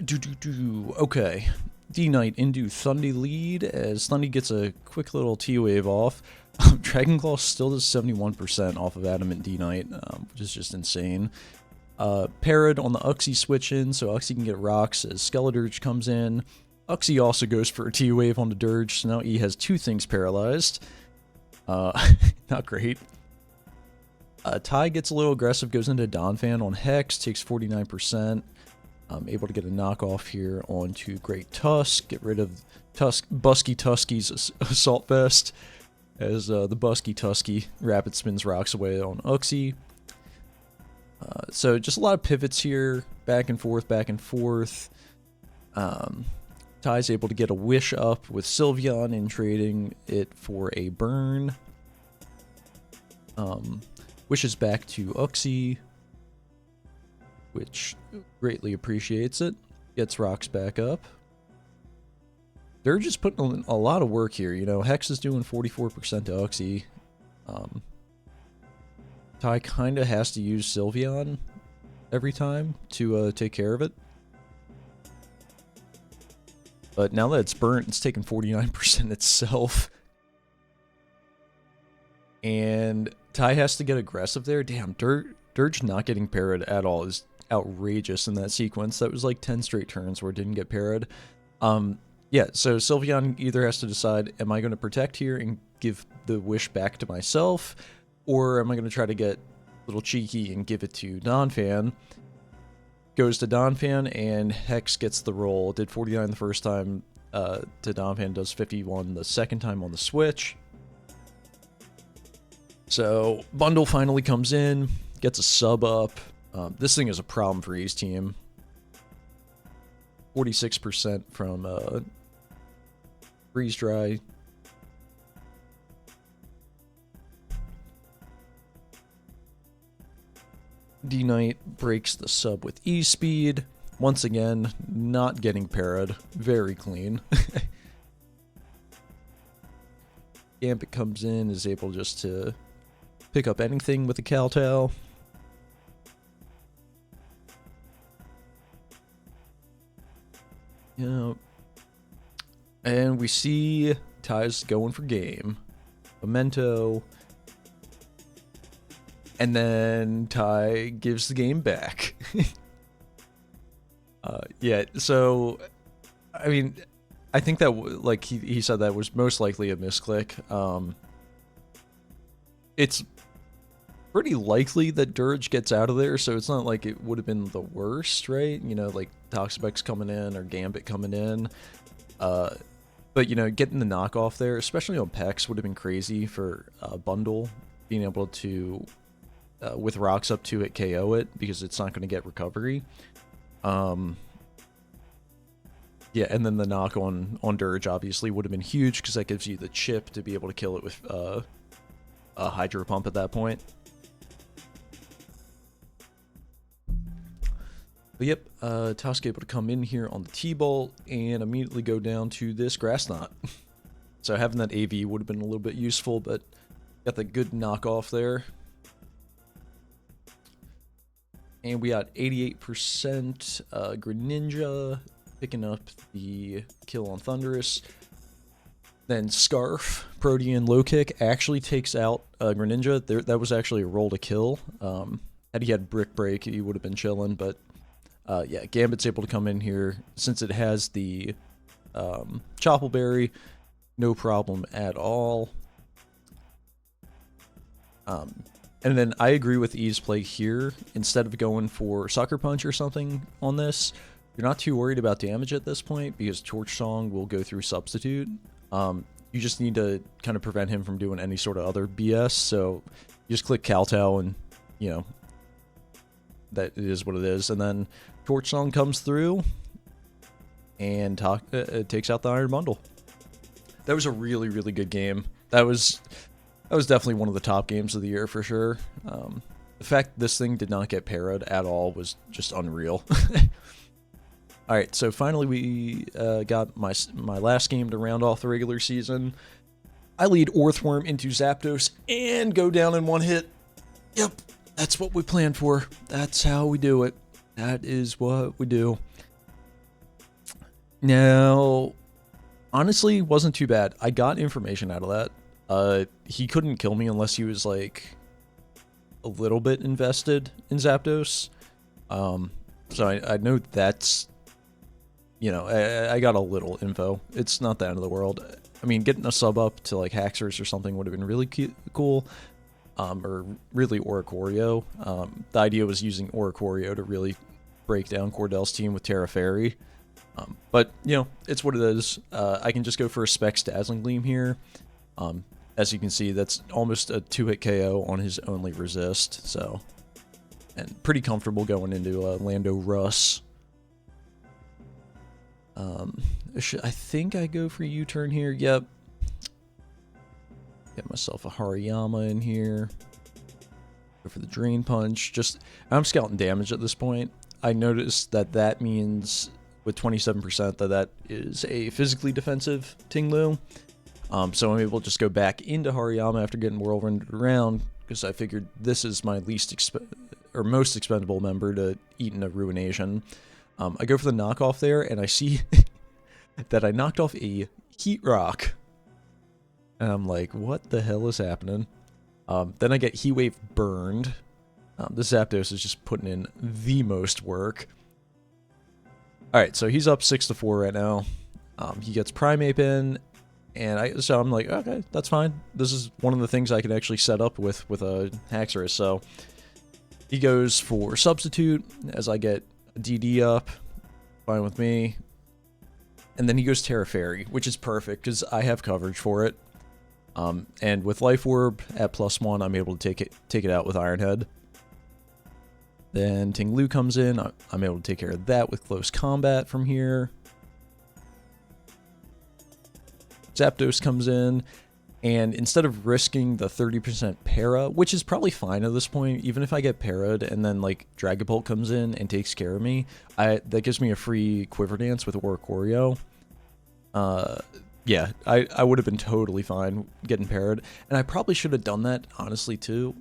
Okay, D-Knight into Thundy lead as Thundy gets a quick little T-Wave off. Dragon Claw still does 71% off of Adamant D-Knight, which is just insane. Parrot on the Uxie switch in, so Uxie can get rocks as Skeledirge comes in. Uxie also goes for a T-Wave on the Dirge, so now E has 2 things paralyzed. Not great. Ty gets a little aggressive, goes into Donphan on Hex, takes 49%. Able to get a knockoff here onto Great Tusk, get rid of Busky Tusky's Assault Vest, as the Busky Tusky rapid spins rocks away on Uxie. So just a lot of pivots here, back and forth, back and forth. Ty's able to get a Wish up with Sylveon and trading it for a burn. Wishes back to Uxie, which greatly appreciates it. Gets rocks back up. They're just putting in a lot of work here. You know, Hex is doing 44% to Uxie. Ty kind of has to use Sylveon every time to take care of it. But now that it's burnt, it's taking 49% itself. And Ty has to get aggressive there. Damn, Dirge not getting parried at all is outrageous in that sequence. That was like 10 straight turns where it didn't get parried. Yeah, so Sylveon either has to decide, am I going to protect here and give the Wish back to myself, or am I going to try to get a little cheeky and give it to Donphan? Goes to Donphan, and Hex gets the roll. Did 49 the first time to Donphan, does 51 the second time on the switch. So Bundle finally comes in, gets a sub up. This thing is a problem for E's team. 46% from Freeze Dry. D-Knight breaks the sub with E-Speed. Once again, not getting parried. Very clean. Gambit comes in, is able just to pick up anything with the Kowtow. Yeah. And we see Ty's going for game. Memento. And then Ty gives the game back. Yeah, so, I mean, I think that, like he said, that was most likely a misclick. It's pretty likely that Dirge gets out of there, so it's not like it would have been the worst, right? You know, like Toxapex coming in or Gambit coming in. But, you know, getting the knockoff there, especially on Pex, would have been crazy for Bundle being able to, with rocks up to it, KO it, because it's not going to get recovery. Yeah, and then the knock on Dirge obviously would have been huge, because that gives you the chip to be able to kill it with a Hydro Pump at that point. But yep, Tusk able to come in here on the T-Bolt and immediately go down to this Grass Knot. So having that AV would have been a little bit useful, but got the good knockoff there. And we got 88% Greninja picking up the kill on Thundurus. Then Scarf, Protean low kick, actually takes out Greninja. That was actually a roll to kill. Had he had Brick Break, he would have been chilling, but yeah, Gambit's able to come in here. Since it has the Choppleberry, no problem at all. And then I agree with E's play here. Instead of going for Sucker Punch or something on this, you're not too worried about damage at this point, because Torch Song will go through Substitute. You just need to kind of prevent him from doing any sort of other BS, so you just click Kowtow and, you know, that it is what it is. And then Torch Song comes through and takes out the Iron Bundle. That was a really, really good game. That was definitely one of the top games of the year for sure. The fact this thing did not get parried at all was just unreal. Alright, so finally we got my last game to round off the regular season. I lead Orthworm into Zapdos and go down in one hit. Yep, that's what we planned for. That's how we do it. That is what we do. Now, honestly, wasn't too bad. I got information out of that. He couldn't kill me unless he was, like, a little bit invested in Zapdos. So I know that's you know, I got a little info. It's not the end of the world. I mean, getting a sub up to like Haxorus or something would have been really cool. Or really Oricorio. The idea was using Oricorio to really break down Cordell's team with Terra Fairy. But, you know, it's what it is. I can just go for a Specs Dazzling Gleam here. As you can see, that's almost a 2-hit KO on his only resist, so... And pretty comfortable going into Lando Russ. I think I go for U-turn here. Yep. Get myself a Hariyama in here. Go for the Drain Punch. I'm scouting damage at this point. I noticed that means with 27% that is a physically defensive Tinglu. So I'm able to just go back into Hariyama after getting whirlwinded around, because I figured this is my most expendable member to eat in a Ruination. I go for the knockoff there, and I see that I knocked off a Heat Rock. And I'm like, what the hell is happening? Then I get Heat Wave burned. The Zapdos is just putting in the most work. Alright, so he's up 6-4 right now. He gets Primeape in, and so I'm like, okay, that's fine. This is one of the things I can actually set up with a Haxorus. So he goes for Substitute as I get a DD up. Fine with me. And then he goes Terra Fairy, which is perfect because I have coverage for it. And with Life Orb at +1, I'm able to take it out with Iron Head. Then Tinglu comes in. I'm able to take care of that with Close Combat from here. Zapdos comes in, and instead of risking the 30% para, which is probably fine at this point, even if I get para'd and then like Dragapult comes in and takes care of me, that gives me a free Quiver Dance with Oricorio. Yeah, I would have been totally fine getting para'd, and I probably should have done that, honestly, too.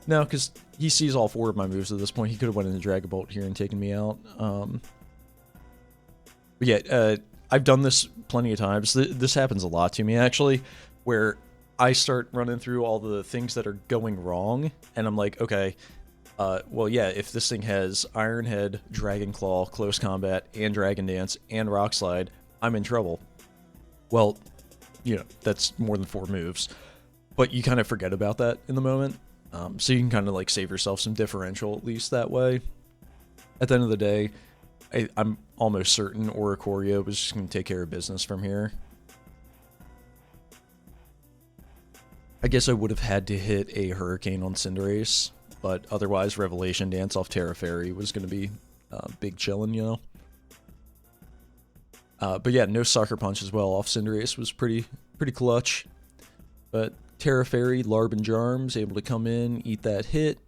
No, because he sees all 4 of my moves at this point. He could have went into Dragapult here and taken me out. But yeah, I've done this plenty of times. This happens a lot to me, actually, where I start running through all the things that are going wrong, and I'm like, okay, well, yeah, if this thing has Iron Head, Dragon Claw, Close Combat, and Dragon Dance, and Rock Slide, I'm in trouble. Well, you know, that's more than 4 moves, but you kind of forget about that in the moment, so you can kind of, like, save yourself some differential, at least that way. At the end of the day, I'm almost certain Oricorio was just going to take care of business from here. I guess I would have had to hit a Hurricane on Cinderace, but otherwise Revelation Dance off Terra Fairy was going to be big chillin', you know? But yeah, no Sucker Punch as well off Cinderace was pretty clutch. But Terra Fairy, Larb and Jarms able to come in, eat that hit,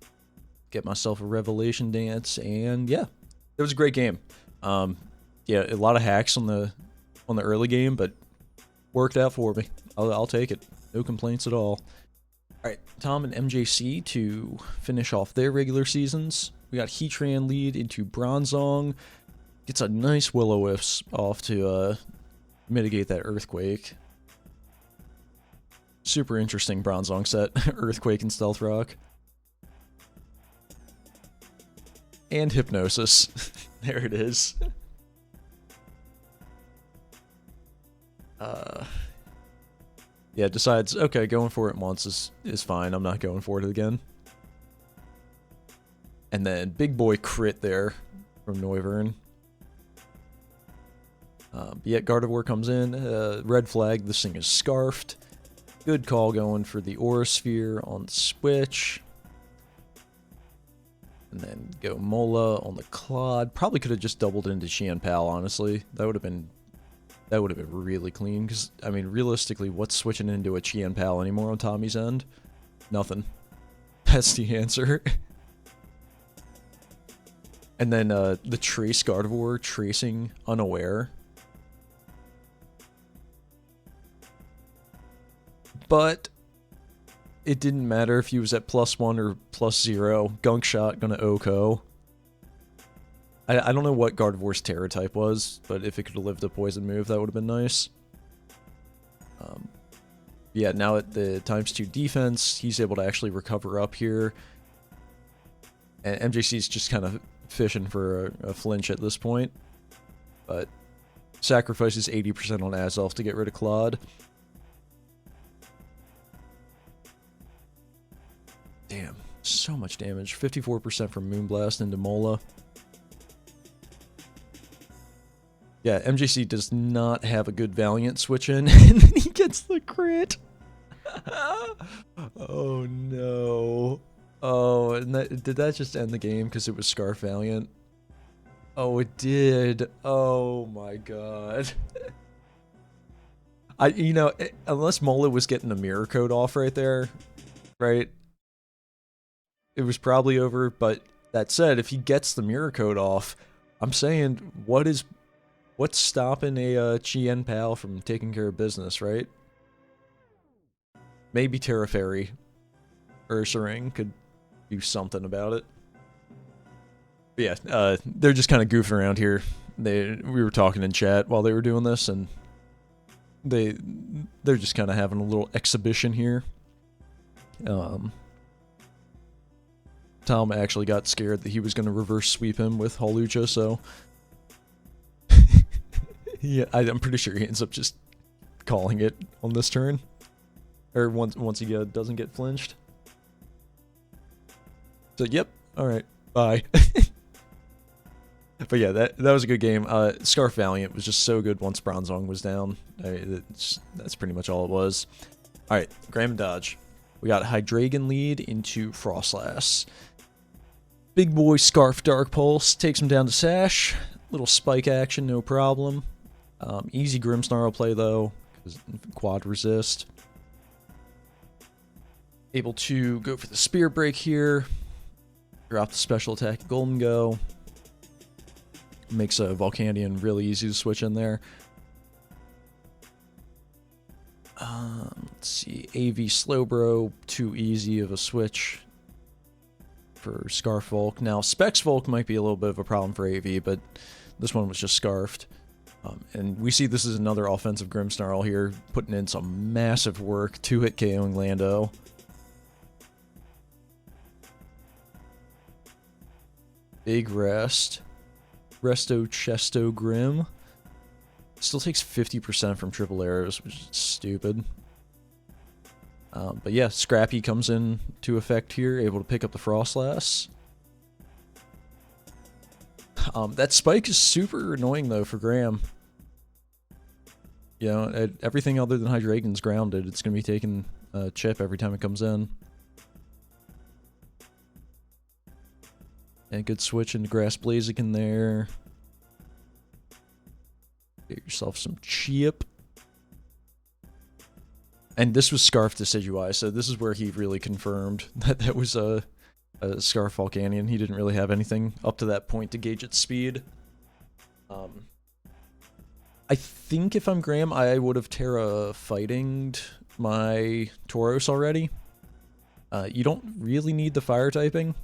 get myself a Revelation Dance, and yeah, it was a great game. Yeah, a lot of hacks on the early game, but worked out for me. I'll take it. No complaints at all. Alright, Tom and MJC to finish off their regular seasons. We got Heatran lead into Bronzong. Gets a nice Will-O-Wisp off to mitigate that Earthquake. Super interesting Bronzong set. Earthquake and Stealth Rock. And Hypnosis. There it is. Yeah, decides, okay, going for it once is fine. I'm not going for it again. And then big boy crit there from Noivern. Yet Gardevoir comes in. Red flag, this thing is scarfed. Good call going for the Aura Sphere on the switch. And then go Mola on the Claude. Probably could have just doubled into Qianpao, honestly. That would have been really clean, because, I mean, realistically, what's switching into a Qianpao anymore on Tommy's end? Nothing. That's the answer. And then the Trace Gardevoir tracing unaware. But it didn't matter if he was at +1 or +0. Gunk Shot gonna OHKO. I don't know what Gardevoir's Terra type was, but if it could have lived a poison move, that would have been nice. Yeah, now at the ×2 defense, he's able to actually recover up here. And MJC's just kind of fishing for a flinch at this point. but sacrifices 80% on Azelf to get rid of Claude. Damn, so much damage. 54% from Moonblast into Mola. Yeah, MJC does not have a good Valiant switch in, and then he gets the crit. Oh no. Oh, and did that just end the game because it was Scarf Valiant? Oh, it did. Oh my god. Unless Mola was getting a mirror code off right there, right? It was probably over, but that said, if he gets the mirror code off, I'm saying, what's stopping a Chien Pal from taking care of business, right? Maybe Terra Fairy or Ursaring could do something about it. But yeah, they're just kind of goofing around here. We were talking in chat while they were doing this, and they're just kind of having a little exhibition here. Tom actually got scared that he was going to reverse sweep him with Hawlucha, so yeah, I'm pretty sure he ends up just calling it on this turn, or once he doesn't get flinched. So yep, all right, bye. But yeah, that was a good game. Scarf Valiant was just so good once Bronzong was down. That's pretty much all it was. All right, Graham and Dodge. We got Hydreigon lead into Frostlass. Big boy Scarf Dark Pulse takes him down to Sash. Little spike action, no problem. Easy Grimmsnarl play though, because quad resist. Able to go for the Spear Break here. Drop the special attack, Golden Go. Makes a Volcanion really easy to switch in there. Let's see, AV Slowbro, too easy of a switch for Scarf Volk. Now, Specs Volk might be a little bit of a problem for AV, but this one was just Scarfed. And we see this is another offensive Grimmsnarl here, putting in some massive work, 2-hit KOing Lando. Big rest. Resto Chesto Grim. Still takes 50% from triple arrows, which is stupid. But yeah, Scrappy comes in to effect here, able to pick up the Frostlass. That spike is super annoying though for Graham. You know, everything other than Hydreigon's grounded. It's going to be taking a chip every time it comes in. And good switch into Grass Blaziken there. Get yourself some chip. And this was Scarf Decidueye, so this is where he really confirmed that that was a Scarf Volcanion. He didn't really have anything up to that point to gauge its speed. I think if I'm Graham, I would have Terra Fighting'd my Tauros already. You don't really need the fire typing,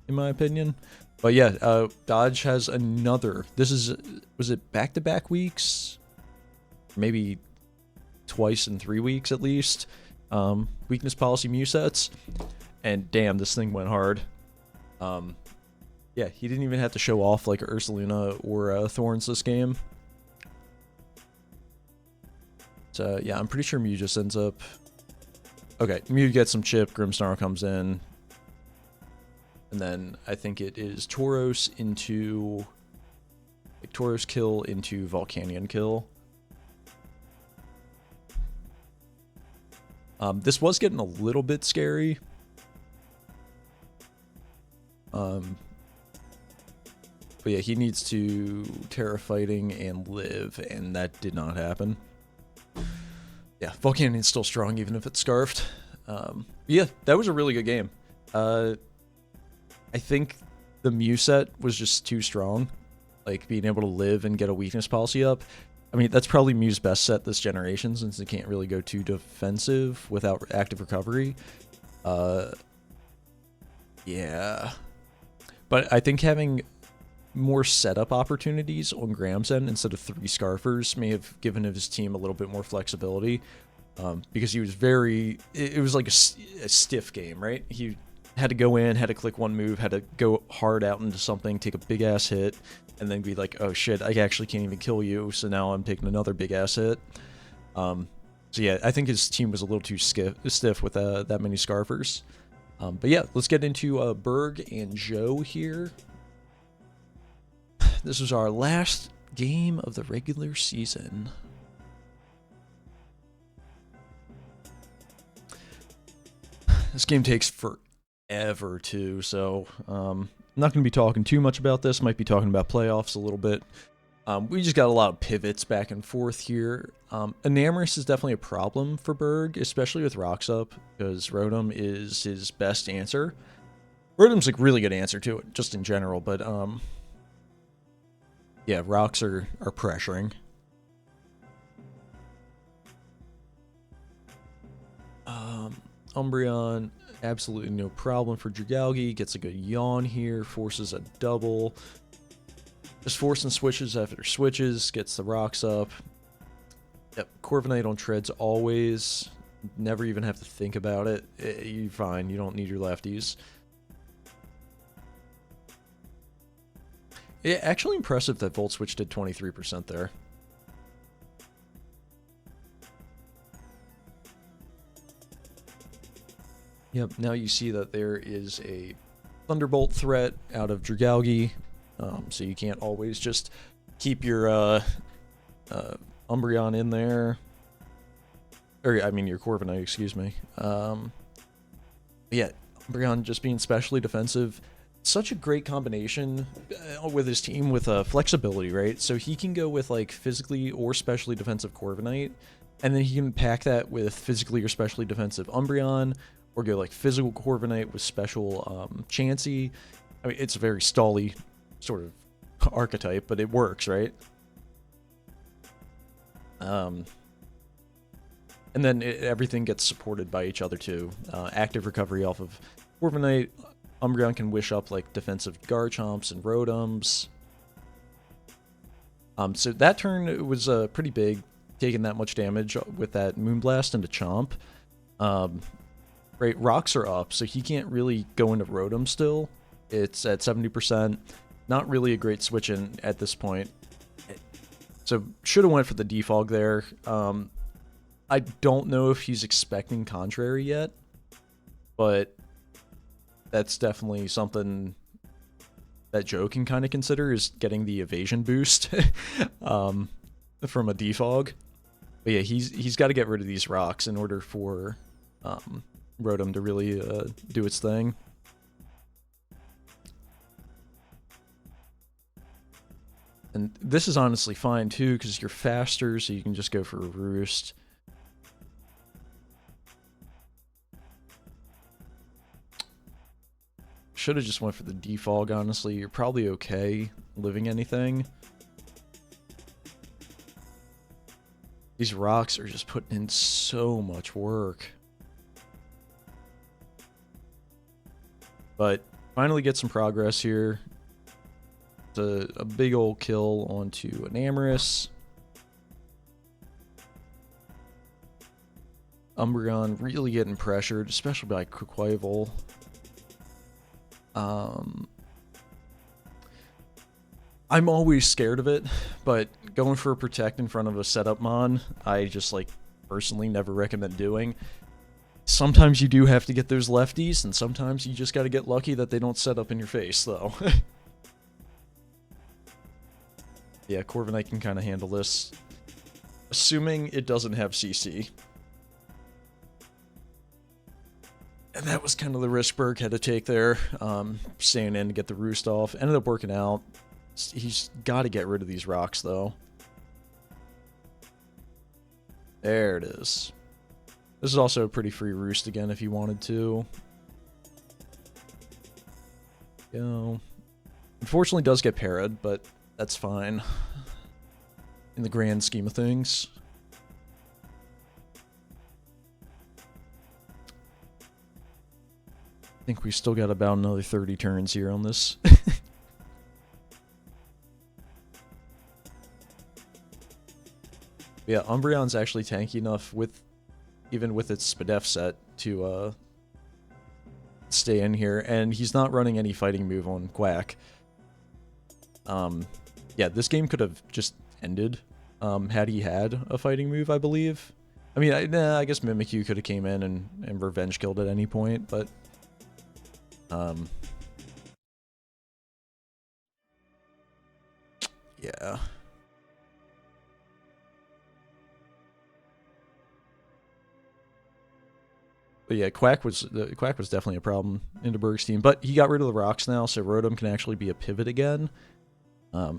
in my opinion. But yeah, Dodge has another. This is, was it back-to-back weeks? Maybe twice in 3 weeks at least. Weakness policy Musets. And damn, this thing went hard. Yeah, he didn't even have to show off like Ursaluna or Thorns this game. So yeah, I'm pretty sure Mew just ends up... Okay, Mew gets some chip, Grimmsnarl comes in. And then I think it is Tauros into... like Tauros kill into Volcanion kill. This was getting a little bit scary. But yeah, he needs to Terra Fighting and live, and that did not happen. Yeah, Volcanion's still strong even if it's Scarfed. Yeah, that was a really good game. I think the Mew set was just too strong. Like, being able to live and get a weakness policy up. I mean, that's probably Mew's best set this generation, since it can't really go too defensive without active recovery. Yeah. But I think having more setup opportunities on Graham's end instead of 3 Scarfers may have given his team a little bit more flexibility. Because he was very... It was like a stiff game, right? had to go in, had to click one move, had to go hard out into something, take a big ass hit, and then be like, oh shit, I actually can't even kill you, so now I'm taking another big ass hit. So yeah, I think his team was a little too stiff with that many Scarfers. But yeah, let's get into Berg and Joe here. This was our last game of the regular season. This game takes forever too, so I'm not going to be talking too much about this. Might be talking about playoffs a little bit. We just got a lot of pivots back and forth here. Enamorus is definitely a problem for Berg, especially with Rocks up, because Rotom is his best answer. Rotom's a really good answer to it, just in general, but yeah, Rocks are pressuring. Umbreon, absolutely no problem for Dragalge. Gets a good yawn here, forces a double. Just forcing switches after switches, gets the Rocks up. Yep, Corviknight on treads always. Never even have to think about it. You're fine, you don't need your lefties. Yeah, actually impressive that Volt Switch did 23% there. Yep, now you see that there is a Thunderbolt threat out of Dragalge, so you can't always just keep your Umbreon in there. Or, I mean, your Corviknight, excuse me. Yeah, Umbreon just being specially defensive. Such a great combination with his team with flexibility, right? So he can go with, like, physically or specially defensive Corviknight, and then he can pack that with physically or specially defensive Umbreon, or go like physical Corviknight with special Chansey. I mean, it's a very stally sort of archetype, but it works, right? And then everything gets supported by each other too. Active recovery off of Corviknight. Umbreon can wish up like defensive Garchomps and Rotoms. So that turn was pretty big, taking that much damage with that Moonblast into Chomp. Right, Rocks are up, so he can't really go into Rotom still. It's at 70%. Not really a great switch in at this point. So should have went for the defog there. I don't know if he's expecting Contrary yet, but that's definitely something that Joe can kind of consider, is getting the evasion boost from a defog. But yeah, he's got to get rid of these Rocks in order for Rotom to really do its thing. And this is honestly fine too, because you're faster, so you can just go for a Roost. Should have just went for the defog, honestly. You're probably okay living anything. These Rocks are just putting in so much work. But finally get some progress here. It's a big old kill onto Enamorus. Umbreon really getting pressured, especially by Quaquaval. I'm always scared of it, but going for a Protect in front of a setup Mon, I just like personally never recommend doing. Sometimes you do have to get those lefties, and sometimes you just got to get lucky that they don't set up in your face, though. Yeah, Corviknight can kind of handle this. Assuming it doesn't have CC. And that was kind of the risk Berg had to take there. Staying in to get the Roost off. Ended up working out. He's got to get rid of these Rocks, though. There it is. This is also a pretty free Roost again if you wanted to. Go. Unfortunately does get parried, but that's fine. In the grand scheme of things. I think we still got about another 30 turns here on this. Yeah, Umbreon's actually tanky enough with, even with its Spadef set, to stay in here, and he's not running any fighting move on Quack. Yeah, this game could have just ended had he had a fighting move, I believe. I mean, I guess Mimikyu could have came in and revenge killed at any point, but yeah. But yeah, Quack was definitely a problem into Berg's team, but he got rid of the rocks now, so Rotom can actually be a pivot again. I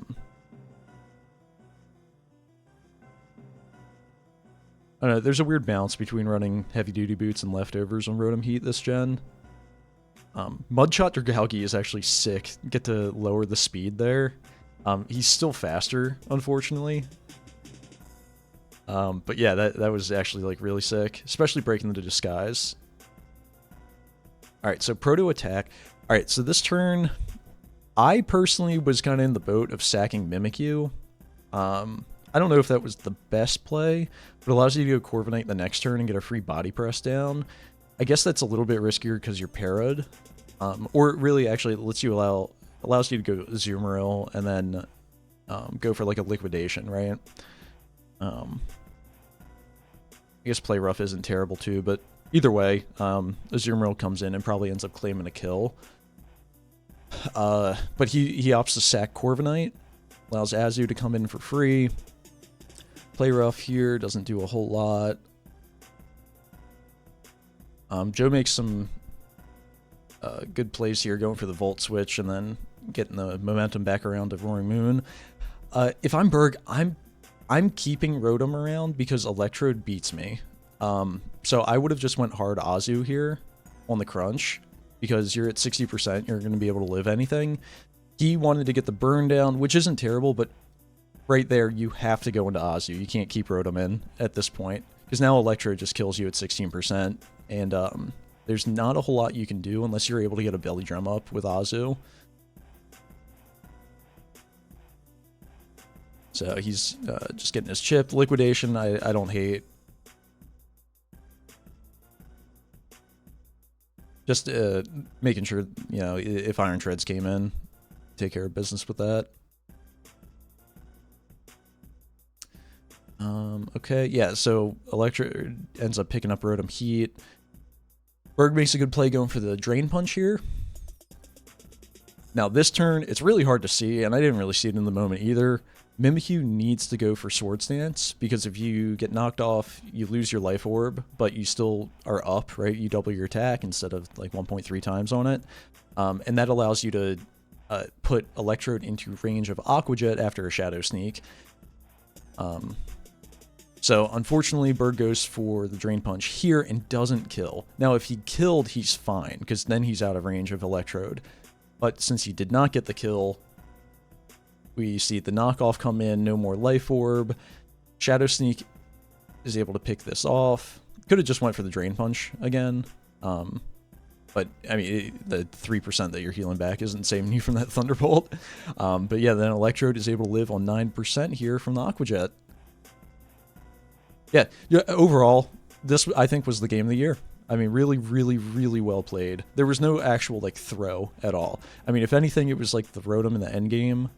don't know, there's a weird balance between running heavy-duty boots and leftovers on Rotom Heat this gen. Mudshot Dragalge is actually sick. Get to lower the speed there. He's still faster, unfortunately. But yeah, that was actually like really sick, especially breaking the disguise. Alright, so Proto attack. Alright, so this turn, I personally was kind of in the boat of sacking Mimikyu. I don't know if that was the best play, but it allows you to go Corviknight the next turn and get a free body press down. I guess that's a little bit riskier because you're parried. Or really, actually, it lets you allows you to go Azumarill and then go for like a liquidation, right? I guess Play Rough isn't terrible too, but either way, Azumarill comes in and probably ends up claiming a kill. But he opts to sack Corviknight, allows Azu to come in for free. Play Rough here doesn't do a whole lot. Joe makes some good plays here, going for the Volt Switch and then getting the momentum back around to Roaring Moon. If I'm Berg, I'm keeping Rotom around because Electrode beats me. So I would have just went hard Azu here on the crunch because you're at 60%, you're going to be able to live anything. He wanted to get the burn down, which isn't terrible, but right there you have to go into Azu. You can't keep Rotom in at this point because now Electrode just kills you at 16%, and there's not a whole lot you can do unless you're able to get a Belly Drum up with Azu. So he's just getting his chip. Liquidation, I don't hate. Just making sure, you know, if Iron Treads came in, take care of business with that. Okay, yeah, so Electro ends up picking up Rotom Heat. Berg makes a good play going for the Drain Punch here. Now this turn, it's really hard to see, and I didn't really see it in the moment either. Mimikyu needs to go for Swords Dance, because if you get knocked off, you lose your Life Orb, but you still are up, right? You double your attack instead of like 1.3 times on it. And that allows you to put Electrode into range of Aqua Jet after a Shadow Sneak. So unfortunately, Bird goes for the Drain Punch here and doesn't kill. Now if he killed, he's fine, because then he's out of range of Electrode. But since he did not get the kill, we see the knockoff come in, no more Life Orb. Shadow Sneak is able to pick this off. Could have just went for the Drain Punch again. But, I mean, the 3% that you're healing back isn't saving you from that Thunderbolt. But yeah, then Electrode is able to live on 9% here from the Aqua Jet. Yeah, overall, this, I think, was the game of the year. I mean, really, really, really well played. There was no actual, like, throw at all. I mean, if anything, it was like the Rotom in the endgame,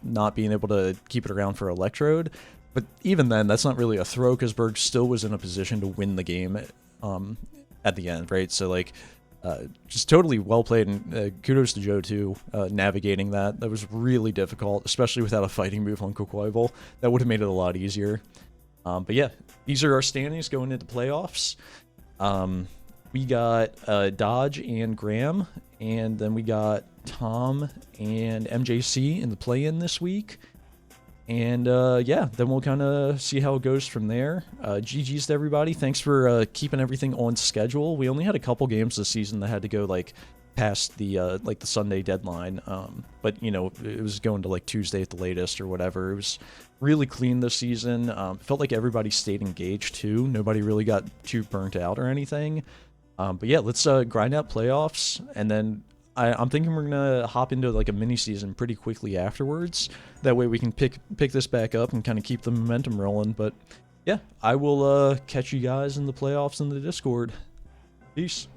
not being able to keep it around for Electrode. But even then, that's not really a throw, because Berg still was in a position to win the game at the end, right? So, like, just totally well played, and kudos to Joe, too, navigating that. That was really difficult, especially without a fighting move on Coquoival. That would have made it a lot easier. But yeah, these are our standings going into playoffs. We got Dodge and Graham, and then we got Tom and MJC in the play-in this week. And yeah, then we'll kind of see how it goes from there. GG's to everybody. Thanks for keeping everything on schedule. We only had a couple games this season that had to go like past the like the Sunday deadline, but you know, it was going to like Tuesday at the latest or whatever. It was really clean this season. Felt like everybody stayed engaged too. Nobody really got too burnt out or anything. But yeah, let's grind out playoffs, and then I'm thinking we're gonna hop into like a mini season pretty quickly afterwards. That way we can pick this back up and kind of keep the momentum rolling. But yeah, I will catch you guys in the playoffs in the Discord. Peace.